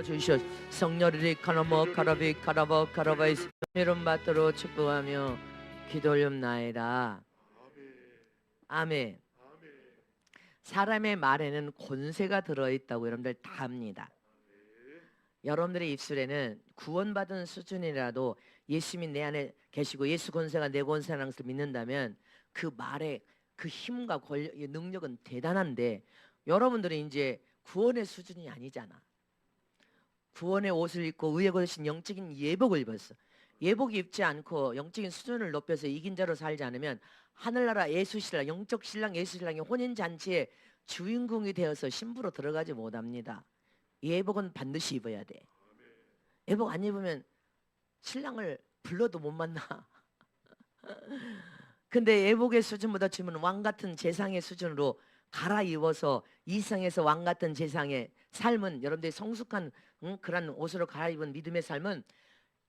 주시옵 성녀들이 카나모 카라비 카라버 카라바이스 이름 받도록 축복하며 기도 올렵나이다. 아멘. 사람의 말에는 권세가 들어있다고 여러분들 다 압니다. 여러분들의 입술에는 구원받은 수준이라도 예수님이 내 안에 계시고 예수 권세가 내 권세라는 것을 믿는다면 그 말에 그 힘과 능력은 대단한데, 여러분들이 이제 구원의 수준이 아니잖아. 구원의 옷을 입고 의에 거신 영적인 예복을 입었어. 예복 입지 않고 영적인 수준을 높여서 이긴 자로 살지 않으면 하늘나라 예수신랑, 영적 신랑 예수신랑의 혼인잔치에 주인공이 되어서 신부로 들어가지 못합니다. 예복은 반드시 입어야 돼. 예복 안 입으면 신랑을 불러도 못 만나. 근데 예복의 수준보다 지금은 왕같은 재상의 수준으로 갈아입어서 이성에서 왕같은 재상의 삶은, 여러분들이 성숙한 그런 옷으로 갈아입은 믿음의 삶은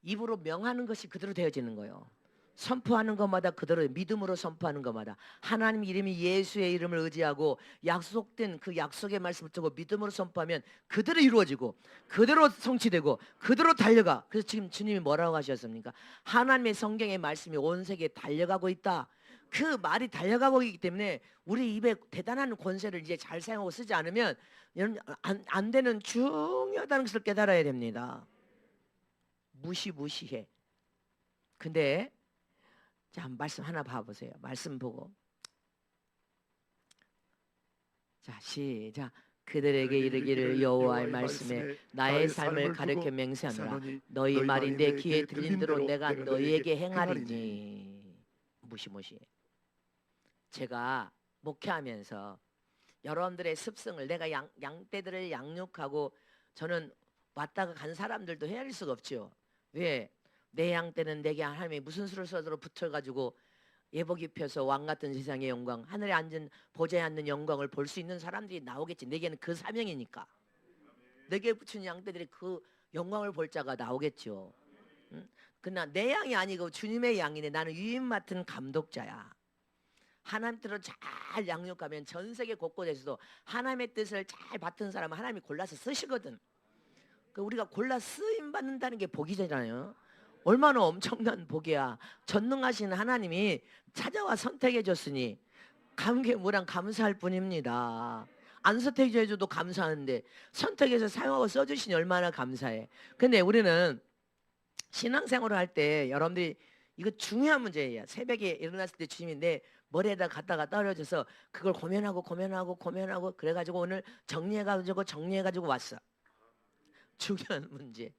입으로 명하는 것이 그대로 되어지는 거예요. 선포하는 것마다 그대로 믿음으로 선포하는 것마다 하나님 이름이 예수의 이름을 의지하고 약속된 그 약속의 말씀을 듣고 믿음으로 선포하면 그대로 이루어지고 그대로 성취되고 그대로 달려가. 그래서 지금 주님이 뭐라고 하셨습니까? 하나님의 성경의 말씀이 온 세계에 달려가고 있다. 그 말이 달려가고 있기 때문에 우리 입에 대단한 권세를 이제 잘 사용하고 쓰지 않으면 안 되는 중요하다는 것을 깨달아야 됩니다. 무시해. 근데 자, 말씀 하나 봐보세요. 말씀 보고. 자, 시작. 그들에게 이르기를 여호와의 말씀에 나의 삶을 가르쳐 맹세하노라. 너희 말이 내 귀에 들린 대로 내가 너희에게 행하리니. 무시해. 제가 목회하면서 여러분들의 습성을, 내가 양떼들을 양육하고 저는 왔다가 간 사람들도 헤아릴 수가 없죠. 왜? 내 양떼는 내게 하나님이 무슨 수를 써도 붙어가지고 예복 입혀서 왕같은 세상의 영광, 하늘에 앉은 보좌에 앉는 영광을 볼 수 있는 사람들이 나오겠지. 내게는 그 사명이니까. 내게 붙인 양떼들이 그 영광을 볼 자가 나오겠죠. 응? 그러나 내 양이 아니고 주님의 양이네. 나는 유임 맡은 감독자야. 하나님 뜻을 잘 양육하면 전 세계 곳곳에서도 하나님의 뜻을 잘 받은 사람은 하나님이 골라서 쓰시거든. 우리가 골라 쓰임 받는다는 게 복이잖아요. 얼마나 엄청난 복이야. 전능하신 하나님이 찾아와 선택해 줬으니 감개무량 감사할 뿐입니다. 안 선택해 줘도 감사하는데 선택해서 사용하고 써주시니 얼마나 감사해. 근데 우리는 신앙생활을 할 때 여러분들이 이거 중요한 문제예요. 새벽에 일어났을 때 주님이 내 머리에다 갖다가 떨어져서 그걸 고민하고 그래가지고 오늘 정리해가지고 왔어. 중요한 문제.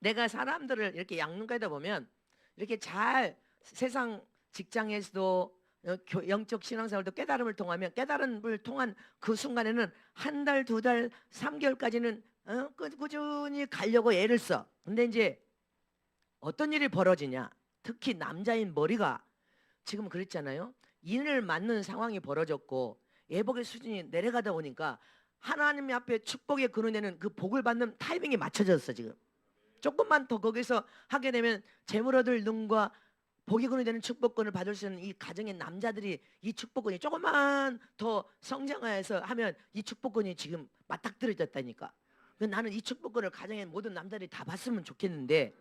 내가 사람들을 이렇게 양육하다 보면 이렇게 잘 세상 직장에서도 영적 신앙생활도 깨달음을 통한 그 순간에는 한 달, 두 달, 3개월까지는 꾸준히 가려고 애를 써. 근데 이제 어떤 일이 벌어지냐? 특히 남자인 머리가 지금 그랬잖아요. 인을 맞는 상황이 벌어졌고 예복의 수준이 내려가다 보니까 하나님 앞에 축복의 그늘에는 그 복을 받는 타이밍이 맞춰졌어. 지금 조금만 더 거기서 하게 되면 재물 얻을 능과 복이 그늘이 되는 축복권을 받을 수 있는 이 가정의 남자들이 이 축복권이 조금만 더 성장해서 하면 이 축복권이 지금 맞닥뜨려졌다니까. 나는 이 축복권을 가정의 모든 남자들이 다 받으면 좋겠는데,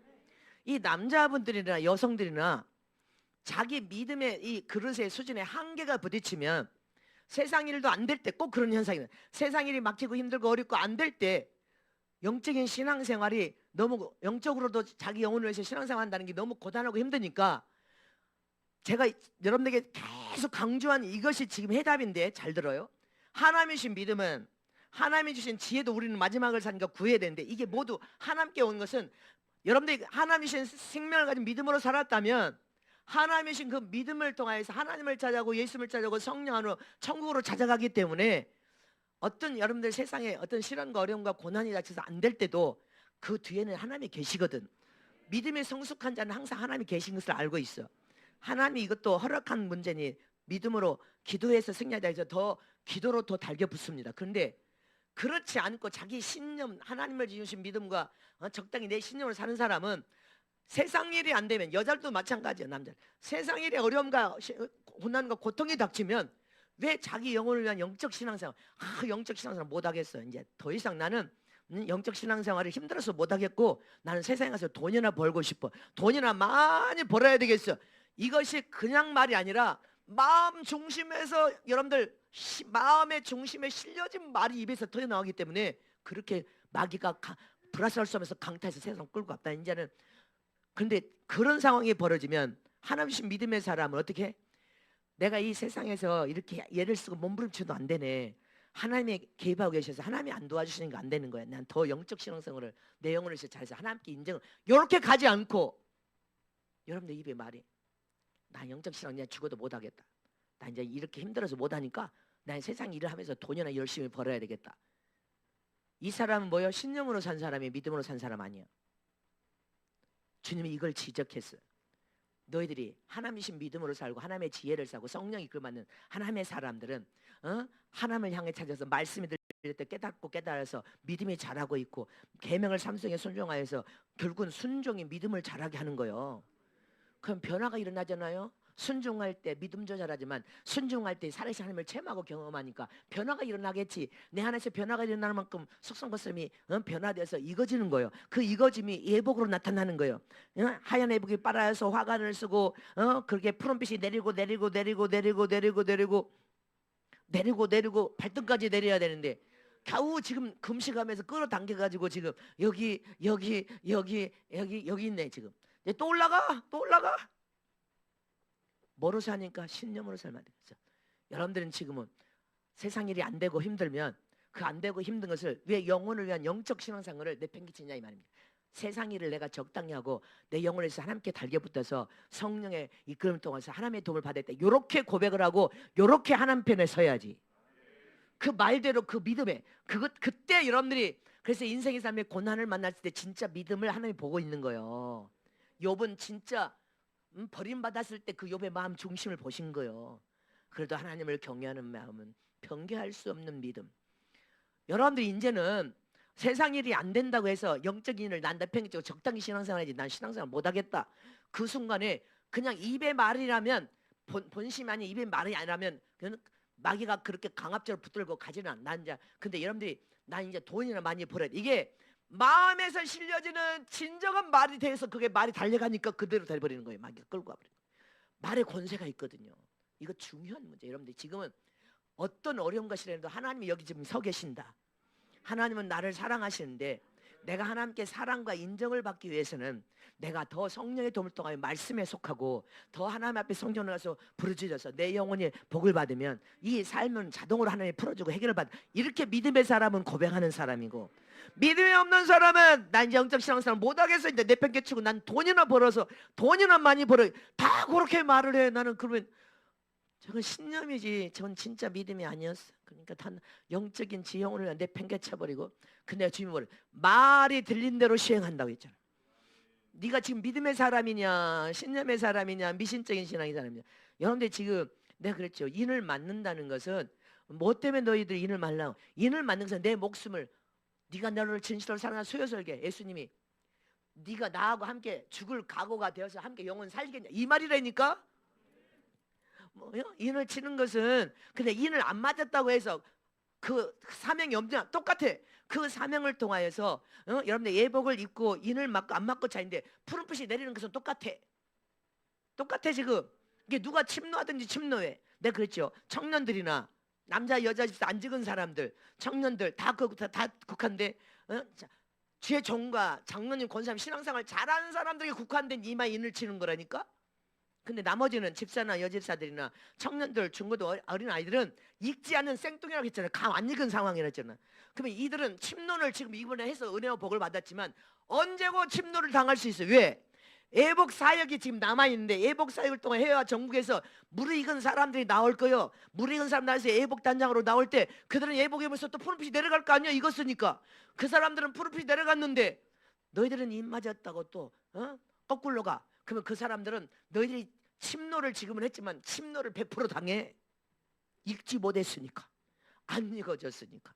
이 남자분들이나 여성들이나 자기 믿음의 이 그릇의 수준에 한계가 부딪히면 세상 일도 안 될 때 꼭 그런 현상이 나요. 세상 일이 막히고 힘들고 어렵고 안 될 때 영적인 신앙생활이 너무, 영적으로도 자기 영혼을 위해서 신앙생활 한다는 게 너무 고단하고 힘드니까 제가 여러분들에게 계속 강조한 이것이 지금 해답인데 잘 들어요. 하나님이 주신 믿음은, 하나님이 주신 지혜도 우리는 마지막을 사니까 구해야 되는데, 이게 모두 하나님께 온 것은 여러분들이 하나님이 주신 생명을 가진 믿음으로 살았다면 하나님이 주신 그 믿음을 통하여서 하나님을 찾아가고 예수님을 찾아가고 성령 안으로 천국으로 찾아가기 때문에 어떤 여러분들 세상에 어떤 시련과 어려움과 고난이 닥쳐서 안 될 때도 그 뒤에는 하나님이 계시거든. 믿음의 성숙한 자는 항상 하나님이 계신 것을 알고 있어. 하나님이 이것도 허락한 문제니 믿음으로 기도해서 승리하자 해서 더 기도로 더 달겨붙습니다. 그런데 그렇지 않고 자기 신념, 하나님을 지으신 믿음과 적당히 내 신념을 사는 사람은 세상 일이 안 되면, 여자들도 마찬가지야. 남자 세상 일에 어려움과 고난과 고통이 닥치면 왜 자기 영혼을 위한 영적 신앙생활 영적 신앙생활 못하겠어. 이제 더 이상 나는 영적 신앙생활을 힘들어서 못하겠고 나는 세상에 가서 돈이나 벌고 싶어. 돈이나 많이 벌어야 되겠어. 이것이 그냥 말이 아니라 마음 중심에서 여러분들 마음의 중심에 실려진 말이 입에서 터져나오기 때문에 그렇게 마귀가 불화살 쏘면서 강타해서 세상 끌고 갔다. 이제는 근데 그런 상황이 벌어지면 하나님 믿음의 사람은 어떻게 해? 내가 이 세상에서 이렇게 예를 쓰고 몸부림쳐도 안 되네. 하나님이 개입하고 계셔서 하나님이 안 도와주시는 게 안 되는 거야. 난 더 영적 신앙생활을 내 영혼을 잘해서 하나님께 인정을 이렇게 가지 않고 여러분들 입에 말이 나 영적 신앙 내가 죽어도 못하겠다. 나 이제 이렇게 힘들어서 못하니까 난 세상 일을 하면서 돈이나 열심히 벌어야 되겠다. 이 사람은 뭐예요? 신념으로 산 사람이 믿음으로 산 사람 아니에요. 주님이 이걸 지적했어요. 너희들이 하나님이신 믿음으로 살고 하나님의 지혜를 살고 성령이 이끌맞는 하나님의 사람들은 하나님을 향해 찾아서 말씀이 들릴 때 깨닫고 깨달아서 믿음이 자라고 있고 계명을 삼성에 순종하여서 결국은 순종이 믿음을 자라게 하는 거예요. 그럼 변화가 일어나잖아요. 순종할 때 믿음 조절하지만 순종할 때 살아계신 하나님을 체험하고 경험하니까 변화가 일어나겠지. 내 안에서 변화가 일어나는 만큼 속성것음이 변화돼서 익어지는 거예요. 그 익어짐이 예복으로 나타나는 거예요. 하얀 예복이 빨아서 화관을 쓰고 그렇게 푸른빛이 내리고 발등까지 내려야 되는데 겨우 지금 금식하면서 끌어당겨가지고 지금 여기 있네 지금. 이제 또 올라가. 뭐로 사니까 신념으로 살면 되겠죠. 여러분들은 지금은 세상 일이 안 되고 힘들면 그 안 되고 힘든 것을 왜 영혼을 위한 영적 신앙생활을 내팽개치냐 이 말입니다. 세상 일을 내가 적당히 하고 내 영혼을 위해서 하나님께 달겨붙어서 성령의 이끌음 통해서 하나님의 도움을 받을 때 이렇게 고백을 하고 이렇게 하나님 편에 서야지. 그 말대로 그 믿음에 그때 여러분들이 그래서 인생의 삶의 고난을 만났을 때 진짜 믿음을 하나님이 보고 있는 거예요. 욥은 진짜 버림받았을 때 그 욥의 마음 중심을 보신 거예요. 그래도 하나님을 경외하는 마음은 변개할 수 없는 믿음. 여러분들이 이제는 세상 일이 안 된다고 해서 영적인 일을 난 내팽개치고 적당히 신앙생활하지 난 신앙생활 못하겠다. 그 순간에 그냥 입의 말이라면 본심이 아닌 입의 말이 아니라면 마귀가 그렇게 강압적으로 붙들고 가지는 않아. 난 이제 근데 여러분들이 난 이제 돈이나 많이 벌어야 돼. 이게 마음에서 실려지는 진정한 말이 돼서 그게 말이 달려가니까 그대로 돼버리는 거예요. 마귀가 끌고 가버리는 거예요. 말의 권세가 있거든요. 이거 중요한 문제. 여러분들 지금은 어떤 어려운 것이라도 하나님이 여기 지금 서 계신다. 하나님은 나를 사랑하시는데 내가 하나님께 사랑과 인정을 받기 위해서는 내가 더 성령의 도움을 통하여 말씀에 속하고 더 하나님 앞에 성전을 가서 부르짖어서 내 영혼이 복을 받으면 이 삶은 자동으로 하나님이 풀어주고 해결을 받아. 이렇게 믿음의 사람은 고백하는 사람이고 믿음이 없는 사람은 난 영적 신앙생활 못하겠어. 이제 내팽개치고 난 돈이나 벌어서 돈이나 많이 벌어. 다 그렇게 말을 해. 나는 그러면 저건 신념이지. 저건 진짜 믿음이 아니었어. 그러니까 다 영적인 지형을 내팽개쳐버리고 근데 주님이 뭐래? 말이 들린 대로 시행한다고 했잖아. 네가 지금 믿음의 사람이냐 신념의 사람이냐 미신적인 신앙의 사람이냐. 여러분들 지금 내가 그랬죠. 인을 맞는다는 것은 뭐 때문에 너희들 인을 말라고. 인을 맞는 것은 내 목숨을 네가 너를 진실로 사랑하는 수요설계 예수님이 네가 나하고 함께 죽을 각오가 되어서 함께 영원 살겠냐 이 말이라니까. 뭐요? 인을 치는 것은 근데 인을 안 맞았다고 해서 그 사명이 없냐 똑같아. 그 사명을 통하여서 여러분들 예복을 입고 인을 맞고 안 맞고 차인데 푸른빛이 내리는 것은 똑같아 지금. 이게 누가 침노하든지 침노해. 내가 그랬죠. 청년들이나 남자 여자 집사 안 적은 사람들 청년들 다 국한데 주의 종과 장로님 권사님 신앙생활 잘하는 사람들이 국한된 이마에 인을 치는 거라니까. 근데 나머지는 집사나 여집사들이나 청년들 중고도 어린 아이들은 익지 않은 생뚱이라고 했잖아요. 감 안 익은 상황이라 했잖아요. 그러면 이들은 침노를 지금 이번에 해서 은혜와 복을 받았지만 언제고 침노를 당할 수 있어요. 왜? 애복 사역이 지금 남아있는데 애복 사역을 통해 해외와 전국에서 무르익은 사람들이 나올 거예요. 무르익은 사람 나와서 애복 단장으로 나올 때 그들은 애복 입으면서 또 푸른빛이 내려갈 거 아니야. 익었으니까. 그 사람들은 푸른빛이 내려갔는데 너희들은 입 맞았다고 또 거꾸로 가. 그러면 그 사람들은 너희들이 침노를 지금은 했지만 침노를 100% 당해. 읽지 못했으니까. 안 읽어졌으니까.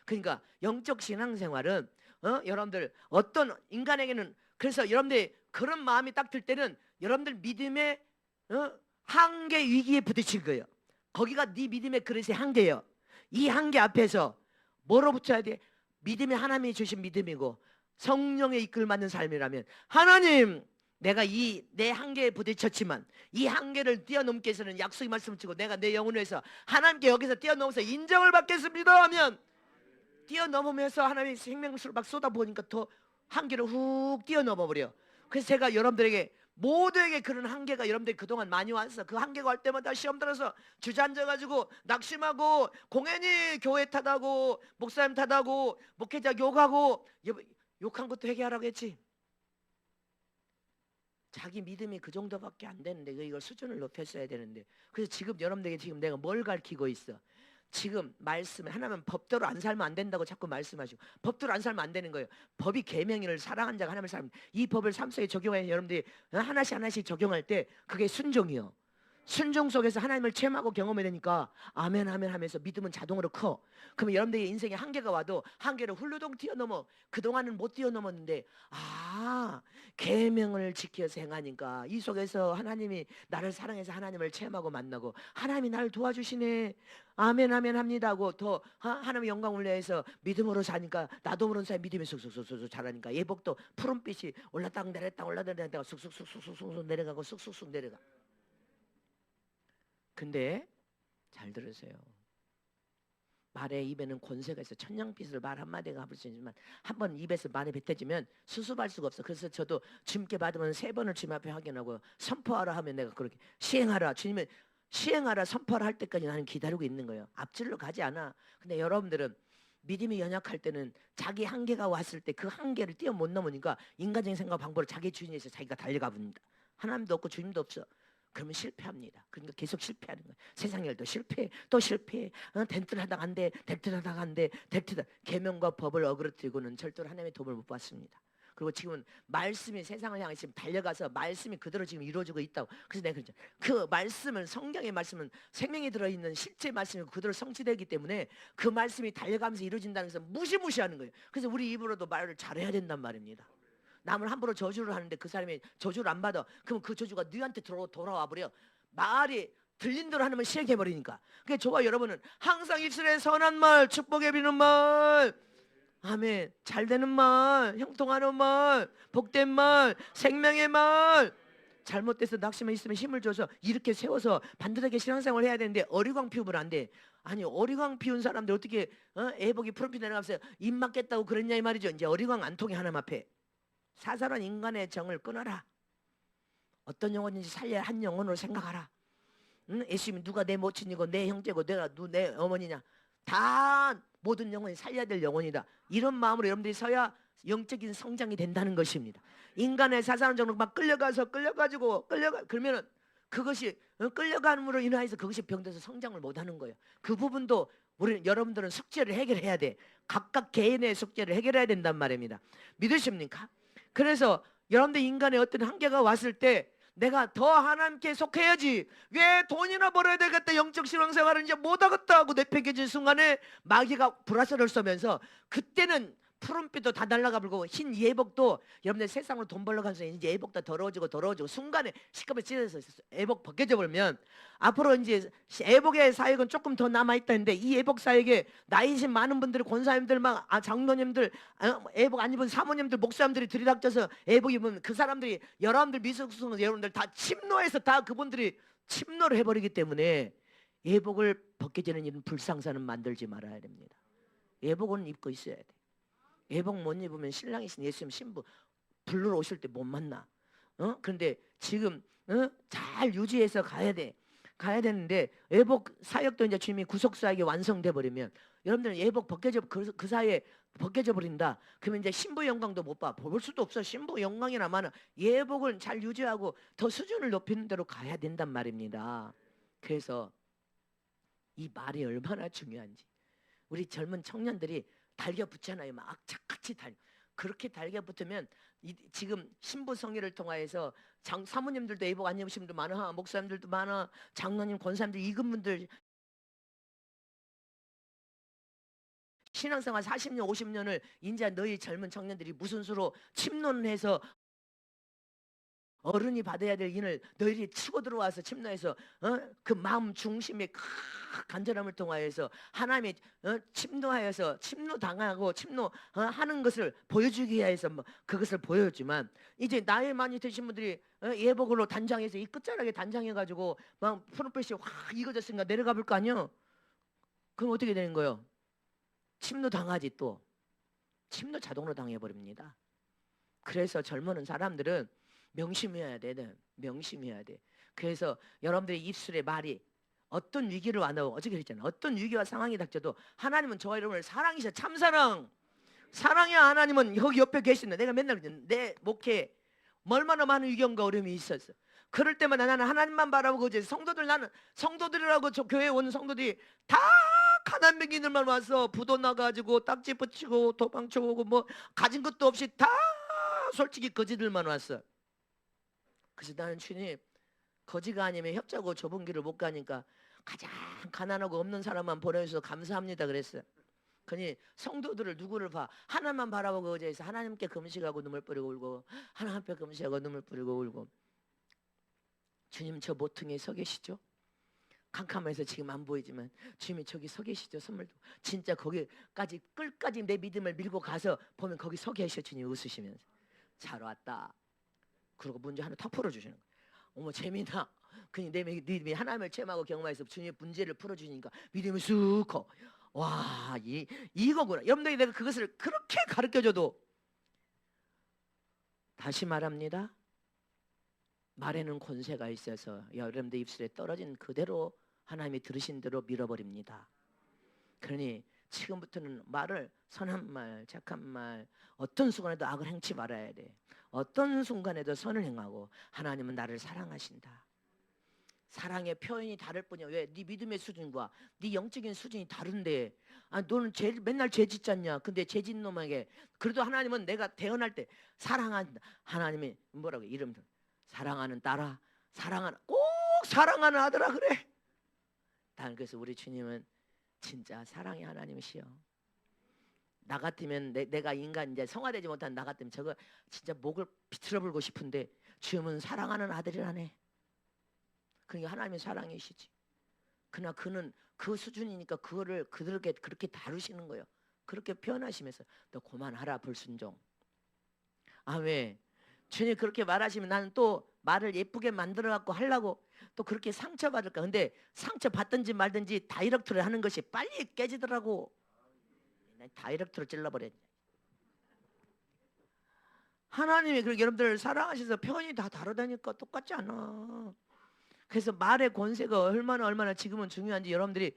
그러니까 영적 신앙생활은 여러분들 어떤 인간에게는 그래서 여러분들이 그런 마음이 딱 들 때는 여러분들 믿음의 한계 위기에 부딪힐 거예요. 거기가 네 믿음의 그릇의 한계예요. 이 한계 앞에서 뭐로 붙여야 돼? 믿음이 하나님이 주신 믿음이고 성령의 이끌 받는 삶이라면, 하나님, 내가 이 내 한계에 부딪혔지만 이 한계를 뛰어넘기 위해서는 약속의 말씀을 주고 내가 내 영혼에서 하나님께 여기서 뛰어넘어서 인정을 받겠습니다 하면, 뛰어넘으면서 하나님의 생명수를 막 쏟아부으니까 더 한계를 훅 뛰어넘어 버려. 그래서 제가 여러분들에게, 모두에게 그런 한계가 여러분들이 그동안 많이 왔어. 그 한계가 올 때마다 시험 들어서 주저앉아가지고 낙심하고 공연히 교회 탓하고 목사님 탓하고 목회자 욕하고, 욕한 것도 회개하라고 했지. 자기 믿음이 그 정도밖에 안 되는데 이걸 수준을 높였어야 되는데. 그래서 지금 여러분들에게 지금 내가 뭘 가르치고 있어? 지금 말씀에 하나면 법대로 안 살면 안 된다고 자꾸 말씀하시고, 법대로 안 살면 안 되는 거예요. 법이 계명을 사랑한 자가 하나님을 사랑. 이 법을 삶 속에 적용해 여러분들이 하나씩 하나씩 적용할 때 그게 순종이요. 순종 속에서 하나님을 체험하고 경험해야 되니까 아멘 아멘 하면서 믿음은 자동으로 커. 그러면 여러분들의 인생에 한계가 와도 한계를 훌루덩 뛰어넘어. 그동안은 못 뛰어넘었는데, 계명을 지켜서 행하니까 이 속에서 하나님이 나를 사랑해서 하나님을 체험하고 만나고 하나님이 나를 도와주시네, 아멘 아멘 합니다 하고 더 하나님의 영광을 내서 믿음으로 사니까 나도 모르는 사이 믿음이 쑥쑥쑥쑥 자라니까 예복도 푸른빛이 올랐다 내렸다 올랐다 내렸다 쑥쑥쑥쑥쑥 내려가고 쑥쑥쑥 내려가. 근데 잘 들으세요. 말의 입에는 권세가 있어. 천냥빚을 말 한마디가 갚을 수 있지만 한번 입에서 말이 뱉어지면 수습할 수가 없어. 그래서 저도 주님께 받으면 3번을 주님 앞에 확인하고 선포하라 하면 내가 그렇게 시행하라, 주님은 시행하라 선포를 할 때까지 나는 기다리고 있는 거예요. 앞질러 가지 않아. 근데 여러분들은 믿음이 연약할 때는 자기 한계가 왔을 때 그 한계를 뛰어 못 넘으니까 인간적인 생각 방법을 자기 주인에서 자기가 달려가 봅니다. 하나님도 없고 주님도 없어. 그러면 실패합니다. 그러니까 계속 실패하는 거예요. 세상 일도 실패, 또 실패. 덴트하다가 안 돼, 덴트하다가 안 돼, 덴트다. 계명과 법을 어그러뜨리고는 절대로 하나님의 도움을 못 받습니다. 그리고 지금은 말씀이 세상을 향해 지금 달려가서 말씀이 그대로 지금 이루어지고 있다고. 그래서 내가 그랬죠. 그 말씀은, 성경의 말씀은 생명이 들어있는 실제 말씀이 그대로 성취되기 때문에 그 말씀이 달려가면서 이루어진다는 것은 무시무시하는 거예요. 그래서 우리 입으로도 말을 잘해야 된단 말입니다. 남을 함부로 저주를 하는데 그 사람이 저주를 안 받아. 그럼 그 저주가 너한테 돌아와 버려. 말이 들린 대로 하면 시행해 버리니까. 그러니까 저와 여러분은 항상 입술에 선한 말, 축복에 비는 말, 아멘, 잘 되는 말, 형통하는 말, 복된 말, 생명의 말. 잘못돼서 낙심만 있으면 힘을 줘서 이렇게 세워서 반듯하게 신앙생활을 해야 되는데 어리광 피우면 안 돼. 아니, 어리광 피운 사람들 어떻게 애복이 프로필 내려가면서 입 맞겠다고 그랬냐 이 말이죠. 이제 어리광 안 통해. 하나님 앞에 사사로운 인간의 정을 끊어라. 어떤 영혼인지 살려야 한 영혼으로 생각하라. 예수님이 누가 내 모친이고 내 형제고 내가 내 어머니냐, 다 모든 영혼이 살려야 될 영혼이다. 이런 마음으로 여러분들이 서야 영적인 성장이 된다는 것입니다. 인간의 사사로운 정으로 막 끌려가지고 그러면은 그것이 끌려감으로 인하여서 그것이 병돼서 성장을 못하는 거예요. 그 부분도 여러분들은 숙제를 해결해야 돼. 각각 개인의 숙제를 해결해야 된단 말입니다. 믿으십니까? 그래서 여러분들 인간의 어떤 한계가 왔을 때 내가 더 하나님께 속해야지, 왜 돈이나 벌어야 되겠다, 영적 신앙생활은 이제 못하겠다 하고 내팽개진 순간에 마귀가 불화살을 쏘면서, 그때는 푸른빛도 다 날아가 버리고 흰 예복도, 여러분들 세상으로 돈 벌러 가면서 이제 예복도 더러워지고 순간에 시커멓게 찢어서 예복 벗겨져 버리면 앞으로 이제 예복의 사역은 조금 더 남아있다는데, 이 예복 사역에 나이신 많은 분들이, 권사님들 막 장로님들, 예복 안 입은 사모님들, 목사님들이 들이닥쳐서 예복 입으면 그 사람들이, 여러분들 미숙성 여러분들 다 침노해서 다 그분들이 침노를 해버리기 때문에 예복을 벗겨지는 이런 불상사는 만들지 말아야 됩니다. 예복은 입고 있어야 돼. 예복 못 입으면 신랑이신 예수님 신부 불러 오실 때 못 만나. 그런데 지금 잘 유지해서 가야 돼. 가야 되는데 예복 사역도 이제 주님이 구속 사역이 완성돼 버리면 여러분들은 예복 벗겨져, 그 사이에 벗겨져 버린다. 그러면 이제 신부 영광도 못 봐. 볼 수도 없어. 신부 영광이나마는 예복을 잘 유지하고 더 수준을 높이는 대로 가야 된단 말입니다. 그래서 이 말이 얼마나 중요한지 우리 젊은 청년들이 달겨 붙잖아요. 막 악착같이 그렇게 달겨 붙으면 지금 신부 성회를 통하여서 사모님들도 예복 안 입으신 분도 많아, 목사님들도 많아, 장로님, 권사님들, 이근분들 신앙생활 40년 50년을 이제 너희 젊은 청년들이 무슨 수로 침논해서 어른이 받아야 될 인을 너희들이 치고 들어와서 침노해서 그 마음 중심의 간절함을 통하여서 하나님의 침노하여서 침노당하고 침노하는 것을 보여주기 위해서 뭐 그것을 보여주지만 이제 나이 많이 드신 분들이 예복으로 단장해서 이 끝자락에 단장해가지고 막 푸른빛이 확 익어졌으니까 내려가 볼 거 아니요. 그럼 어떻게 되는 거예요? 침노당하지 또. 침노 자동으로 당해버립니다. 그래서 젊은 사람들은 명심해야 돼. 명심해야 돼. 그래서 여러분들의 입술의 말이 어떤 위기를 와도 어저께 그랬잖아요. 어떤 위기와 상황이 닥쳐도 하나님은 저와 여러분을 사랑이셔. 참사랑. 사랑이야. 하나님은 여기 옆에 계신다. 내가 맨날 내 목회에 얼마나 많은 위경과 어려움이 있었어. 그럴 때마다 나는 하나님만 바라보고 이제 나는 성도들이라고 저 교회에 오는 성도들이 다 가난 맹인들만 와서 부도 나가지고 딱지 붙이고 도망쳐 오고 뭐 가진 것도 없이 다 솔직히 거지들만 왔어. 그래서 나는 주님 거지가 아니면 협자고 좁은 길을 못 가니까 가장 가난하고 없는 사람만 보내주셔서 감사합니다 그랬어요. 그니 성도들을 누구를 봐 하나님만 바라보고 의지해서 하나님께 금식하고 눈물 뿌리고 울고 하나님 앞에 금식하고 눈물 뿌리고 울고 주님 저 모퉁이에 서 계시죠? 캄캄해서 지금 안 보이지만 주님이 저기 서 계시죠? 선물도 진짜 거기까지 끝까지 내 믿음을 밀고 가서 보면 거기 서 계셔. 주님 웃으시면서 잘 왔다. 그리고 문제 하나 탁 풀어주시는 거예요. 어머 재미나. 그니 내 믿음이 하나님을 체험하고 경험해서 주님의 문제를 풀어주니까 믿음이 쑥 커. 와 이거구나. 여러분들이 내가 그것을 그렇게 가르쳐줘도 다시 말합니다. 말에는 권세가 있어서 여러분들 입술에 떨어진 그대로 하나님이 들으신 대로 밀어버립니다. 그러니 지금부터는 말을 선한 말, 착한 말, 어떤 순간에도 악을 행치 말아야 돼. 어떤 순간에도 선을 행하고 하나님은 나를 사랑하신다. 사랑의 표현이 다를 뿐이야. 왜? 네 믿음의 수준과 네 영적인 수준이 다른데 너는 맨날 죄 짓잖냐. 근데 죄 짓는 놈에게 그래도 하나님은 내가 대언할 때 사랑한다. 하나님이 뭐라고 이름 사랑하는 딸아, 꼭 사랑하는 아들아 그래. 난 그래서 우리 주님은 진짜 사랑의 하나님이시여. 나 같으면 내가 인간 이제 성화되지 못한 나 같으면 저거 진짜 목을 비틀어 불고 싶은데 주님은 사랑하는 아들이라네. 그러니까 하나님의 사랑이시지. 그러나 그는 그 수준이니까 그거를 그렇게 다루시는 거예요. 그렇게 표현하시면서 너 그만하라 불순종. 왜? 주님 그렇게 말하시면 나는 또 말을 예쁘게 만들어 갖고 하려고 또 그렇게 상처받을까. 근데 상처받든지 말든지 다이렉트로 하는 것이 빨리 깨지더라고. 다이렉트로 찔러버렸네. 하나님이 그렇게 여러분들을 사랑하셔서 표현이 다 다르다니까 똑같지 않아. 그래서 말의 권세가 얼마나 지금은 중요한지 여러분들이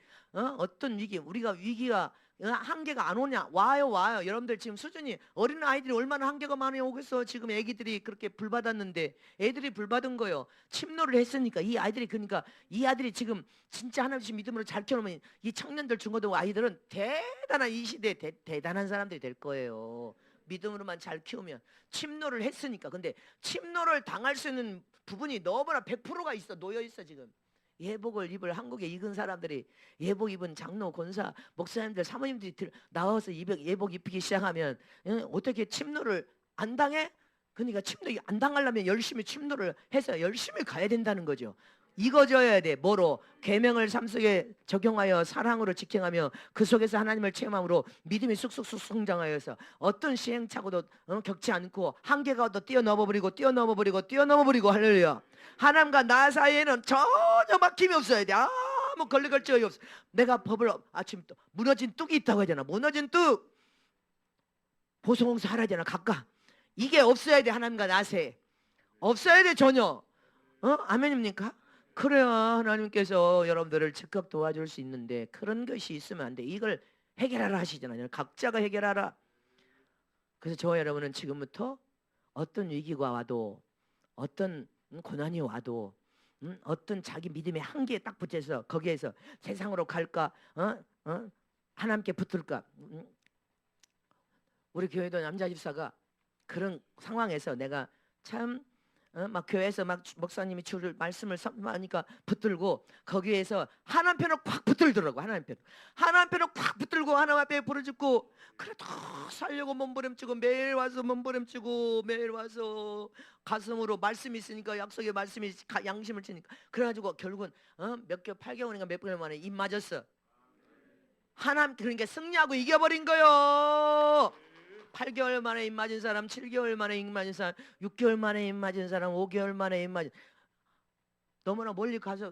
어떤 위기가 한계가 안 오냐. 와요. 여러분들 지금 수준이 어린 아이들이 얼마나 한계가 많이 오겠어. 지금 애기들이 그렇게 불받았는데 애들이 불받은 거요. 침노를 했으니까 이 아이들이 그러니까 이 아들이 지금 진짜 하나님 믿음으로 잘 키워놓으면 이 청년들 중고등 아이들은 대단한 이 시대에 대단한 사람들이 될 거예요. 믿음으로만 잘 키우면. 침노를 했으니까. 근데 침노를 당할 수 있는 부분이 너무나 100%가 있어. 놓여 있어 지금. 예복을 입을 한국에 익은 사람들이 예복 입은 장로, 권사, 목사님들, 사모님들이 나와서 예복 입히기 시작하면 어떻게 침노를 안 당해? 그러니까 침노 안 당하려면 열심히 침노를 해서 열심히 가야 된다는 거죠. 익어져야 돼. 뭐로? 계명을 삶 속에 적용하여 사랑으로 직행하며 그 속에서 하나님을 체험함으로 믿음이 쑥쑥 성장하여서 어떤 시행착오도 겪지 않고 한계가 더 뛰어넘어 버리고 할렐루야. 하나님과 나 사이에는 전혀 막힘이 없어야 돼. 아무 걸리걸증이 없어. 내가 법을 아침부터 무너진 뚝이 있다고 하잖아. 무너진 뚝 보성홍사 하라잖아. 각각 이게 없어야 돼. 하나님과 나 사이에 없어야 돼 전혀. 아멘입니까? 그래야 하나님께서 여러분들을 즉각 도와줄 수 있는데 그런 것이 있으면 안 돼. 이걸 해결하라 하시잖아요. 각자가 해결하라. 그래서 저와 여러분은 지금부터 어떤 위기가 와도 어떤 고난이 와도 어떤 자기 믿음의 한계에 딱 붙여서 거기에서 세상으로 갈까 하나님께 붙을까. 우리 교회도 남자 집사가 그런 상황에서 내가 참 막 교회에서 막 목사님이 주를 말씀을 하니까 붙들고 거기에서 하나님편을 콱 붙들더라고. 하나님편을 콱 붙들고 하나님 앞에 부르짖고 그래도 살려고 몸부림치고 매일 와서 몸부림치고 매일 와서 가슴으로 말씀이 있으니까 약속의 말씀이 양심을 치니까 그래가지고 결국은 몇 개월 8개월인가 몇 개월 만에 입 맞았어. 하나님 그러니까 승리하고 이겨버린 거요. 8개월 만에 입 맞은 사람, 7개월 만에 입 맞은 사람, 6개월 만에 입 맞은 사람, 5개월 만에 입 맞은 너무나 멀리 가서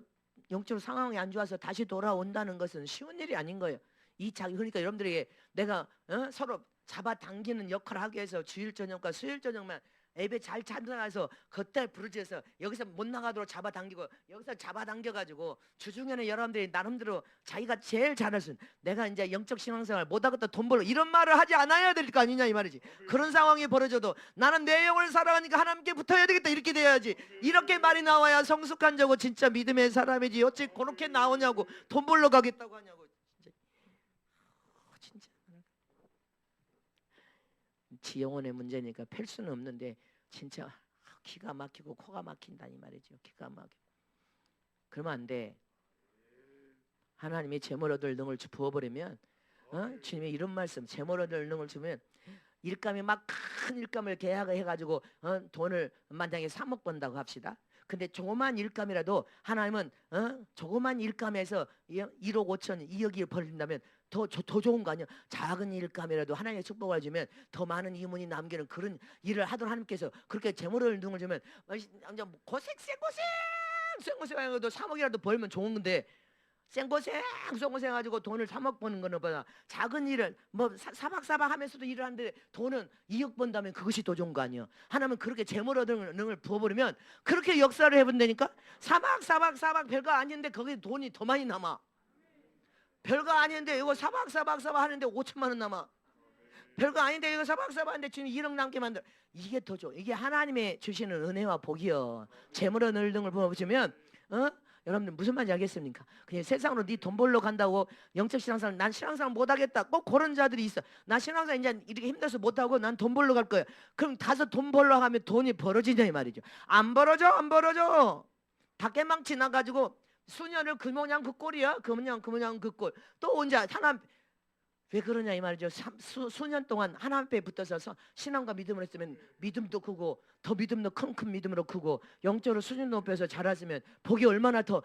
영적으로 상황이 안 좋아서 다시 돌아온다는 것은 쉬운 일이 아닌 거예요. 그러니까 여러분들에게 내가 서로 잡아당기는 역할을 하기 위해서 주일 저녁과 수요일 저녁만 예배 잘 찾아가서 그때 부르짖어서 여기서 못 나가도록 잡아당기고 여기서 잡아당겨가지고 주중에는 여러분들이 나름대로 자기가 제일 잘할 수 있는 내가 이제 영적 신앙생활 못하겠다 돈 벌러 이런 말을 하지 않아야 될 거 아니냐 이 말이지. 그런 상황이 벌어져도 나는 내 영을 살아가니까 하나님께 붙어야 되겠다 이렇게 돼야지. 이렇게 말이 나와야 성숙한 자고 진짜 믿음의 사람이지. 어찌 그렇게 나오냐고 돈 벌러 가겠다고 하냐고. 진짜 지영원의 문제니까 펼 수는 없는데 진짜 기가 막히고 코가 막힌다 이 말이죠. 기가 막혀. 그러면 안 돼. 하나님이 재물 얻을 능을 부어버리면 주님이 이런 말씀 재물 얻을 능을 주면 일감이 막 큰 일감을 계약을 해가지고 돈을 만약에 3억 번다고 합시다. 근데 조그만 일감이라도 하나님은 조그만 일감에서 1억 5천 2억이 벌린다면 더 좋은 거 아니야. 작은 일감이라도 하나님의 축복을 주면 더 많은 이문이 남기는 그런 일을 하던 하나님께서 그렇게 재물을 능을 주면 고생 생고생해도 3억이라도 벌면 좋은 건데 생고생 해가지고 돈을 3억 버는 거는 보다 작은 일을 뭐 사박사박 하면서도 일을 하는데 돈은 2억 번다면 그것이 더 좋은 거 아니에요. 하나님은 그렇게 재물 얻은 능을 부어버리면 그렇게 역사를 해본다니까. 사박 별거 아닌데 거기에 돈이 더 많이 남아. 별거 아닌데 이거 사박 하는데 5천만 원 남아. 별거 아닌데 이거 사박 하는데 지금 1억 남게 만들어. 이게 더 좋아. 이게 하나님의 주시는 은혜와 복이요. 재물 얻은 능을 부어보시면 여러분들 무슨 말인지 알겠습니까? 그냥 세상으로 네 돈 벌러 간다고 영적 신앙생활 난 신앙생활 못하겠다 꼭 그런 자들이 있어. 나 신앙생활 이제 이렇게 힘들어서 못하고 난 돈 벌러 갈 거야. 그럼 가서 돈 벌러 가면 돈이 벌어지냐 이 말이죠. 안 벌어져. 밖에만 지나가지고 수년을 그 모양 그 꼴이야. 그 모양 그 꼴. 또 언제 하나님 왜 그러냐 이 말이죠. 수년 동안 하나님 앞에 붙어서 신앙과 믿음을 했으면 믿음도 크고 더 믿음도 큰 믿음으로 크고 영적으로 수준 높여서 자랐으면 복이 얼마나 더